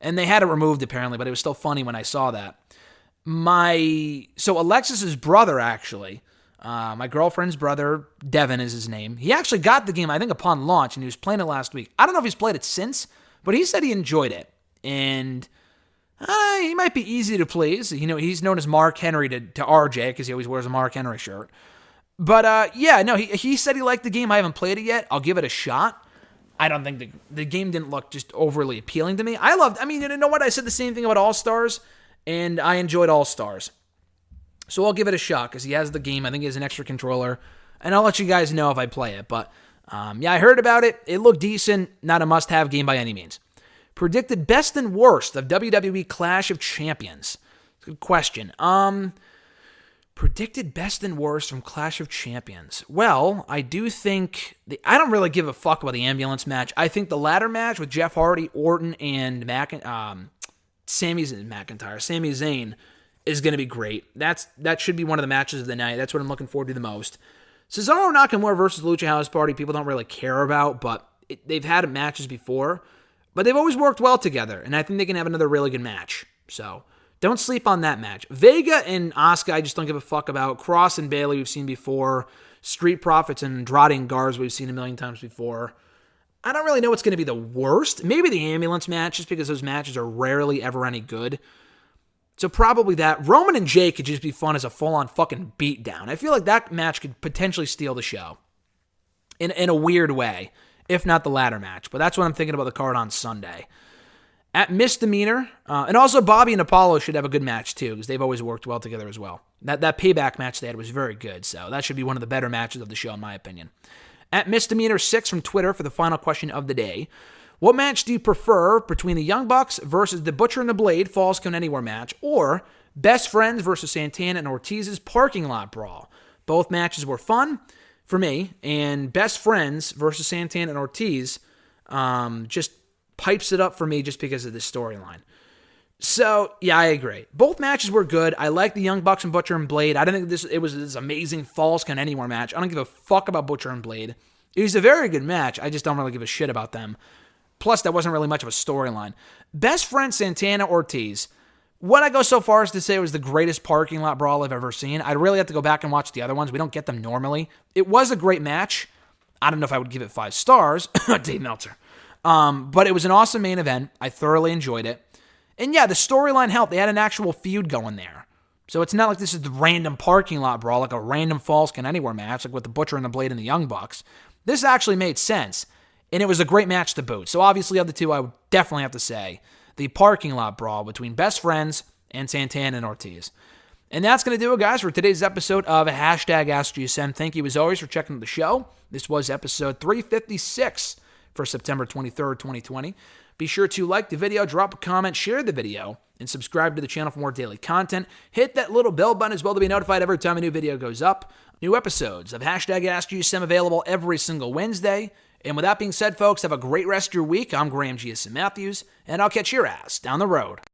And they had it removed, apparently, but it was still funny when I saw that. So Alexis's brother, actually, my girlfriend's brother, Devin is his name. He actually got the game, I think, upon launch, and he was playing it last week. I don't know if he's played it since, but he said he enjoyed it. And he might be easy to please. He's known as Mark Henry to RJ because he always wears a Mark Henry shirt. But, he said he liked the game. I haven't played it yet. I'll give it a shot. I don't think the game didn't look just overly appealing to me. You know what? I said the same thing about All-Stars, and I enjoyed All-Stars. So I'll give it a shot because he has the game. I think he has an extra controller, and I'll let you guys know if I play it. But, I heard about it. It looked decent. Not a must-have game by any means. Predicted best and worst of WWE Clash of Champions. Good question. Predicted best and worst from Clash of Champions. Well, I do think... I don't really give a fuck about the ambulance match. I think the ladder match with Jeff Hardy, Orton, and Sami Zayn is going to be great. That should be one of the matches of the night. That's what I'm looking forward to the most. Cesaro Nakamura versus Lucha House Party, people don't really care about, but they've had matches before. But they've always worked well together, and I think they can have another really good match. So, don't sleep on that match. Vega and Asuka, I just don't give a fuck about. Cross and Bayley, we've seen before. Street Profits and Andrade and Garza, we've seen a million times before. I don't really know what's going to be the worst. Maybe the ambulance match, just because those matches are rarely ever any good. So probably that. Roman and Jay could just be fun as a full-on fucking beatdown. I feel like that match could potentially steal the show in a weird way, if not the ladder match. But that's what I'm thinking about the card on Sunday. At Misdemeanor, and also Bobby and Apollo should have a good match too, because they've always worked well together as well. That payback match they had was very good, so that should be one of the better matches of the show in my opinion. At Misdemeanor 6 from Twitter for the final question of the day. What match do you prefer between the Young Bucks versus the Butcher and the Blade Falls Count Anywhere match, or Best Friends versus Santana and Ortiz's Parking Lot Brawl? Both matches were fun for me, and Best Friends versus Santana and Ortiz just pipes it up for me just because of this storyline. So, yeah, I agree. Both matches were good. I like the Young Bucks and Butcher and Blade. I didn't think it was this amazing Falls Count Anywhere match. I don't give a fuck about Butcher and Blade. It was a very good match. I just don't really give a shit about them. Plus, that wasn't really much of a storyline. Best Friend Santana Ortiz. Would I go so far as to say it was the greatest parking lot brawl I've ever seen? I'd really have to go back and watch the other ones. We don't get them normally. It was a great match. I don't know if I would give it 5 stars. Dave Meltzer. But it was an awesome main event. I thoroughly enjoyed it. And yeah, the storyline helped. They had an actual feud going there. So it's not like this is the random parking lot brawl, like a random Falls Count Anywhere match, like with the Butcher and the Blade and the Young Bucks. This actually made sense. And it was a great match to boot. So obviously of the two, I would definitely have to say the parking lot brawl between Best Friends and Santana and Ortiz. And that's going to do it, guys, for today's episode of #AskGSM. Thank you, as always, for checking out the show. This was episode 356 for September 23rd, 2020. Be sure to like the video, drop a comment, share the video, and subscribe to the channel for more daily content. Hit that little bell button as well to be notified every time a new video goes up. New episodes of #AskGSM available every single Wednesday. And with that being said, folks, have a great rest of your week. I'm Graham GSM Matthews, and I'll catch your ass down the road.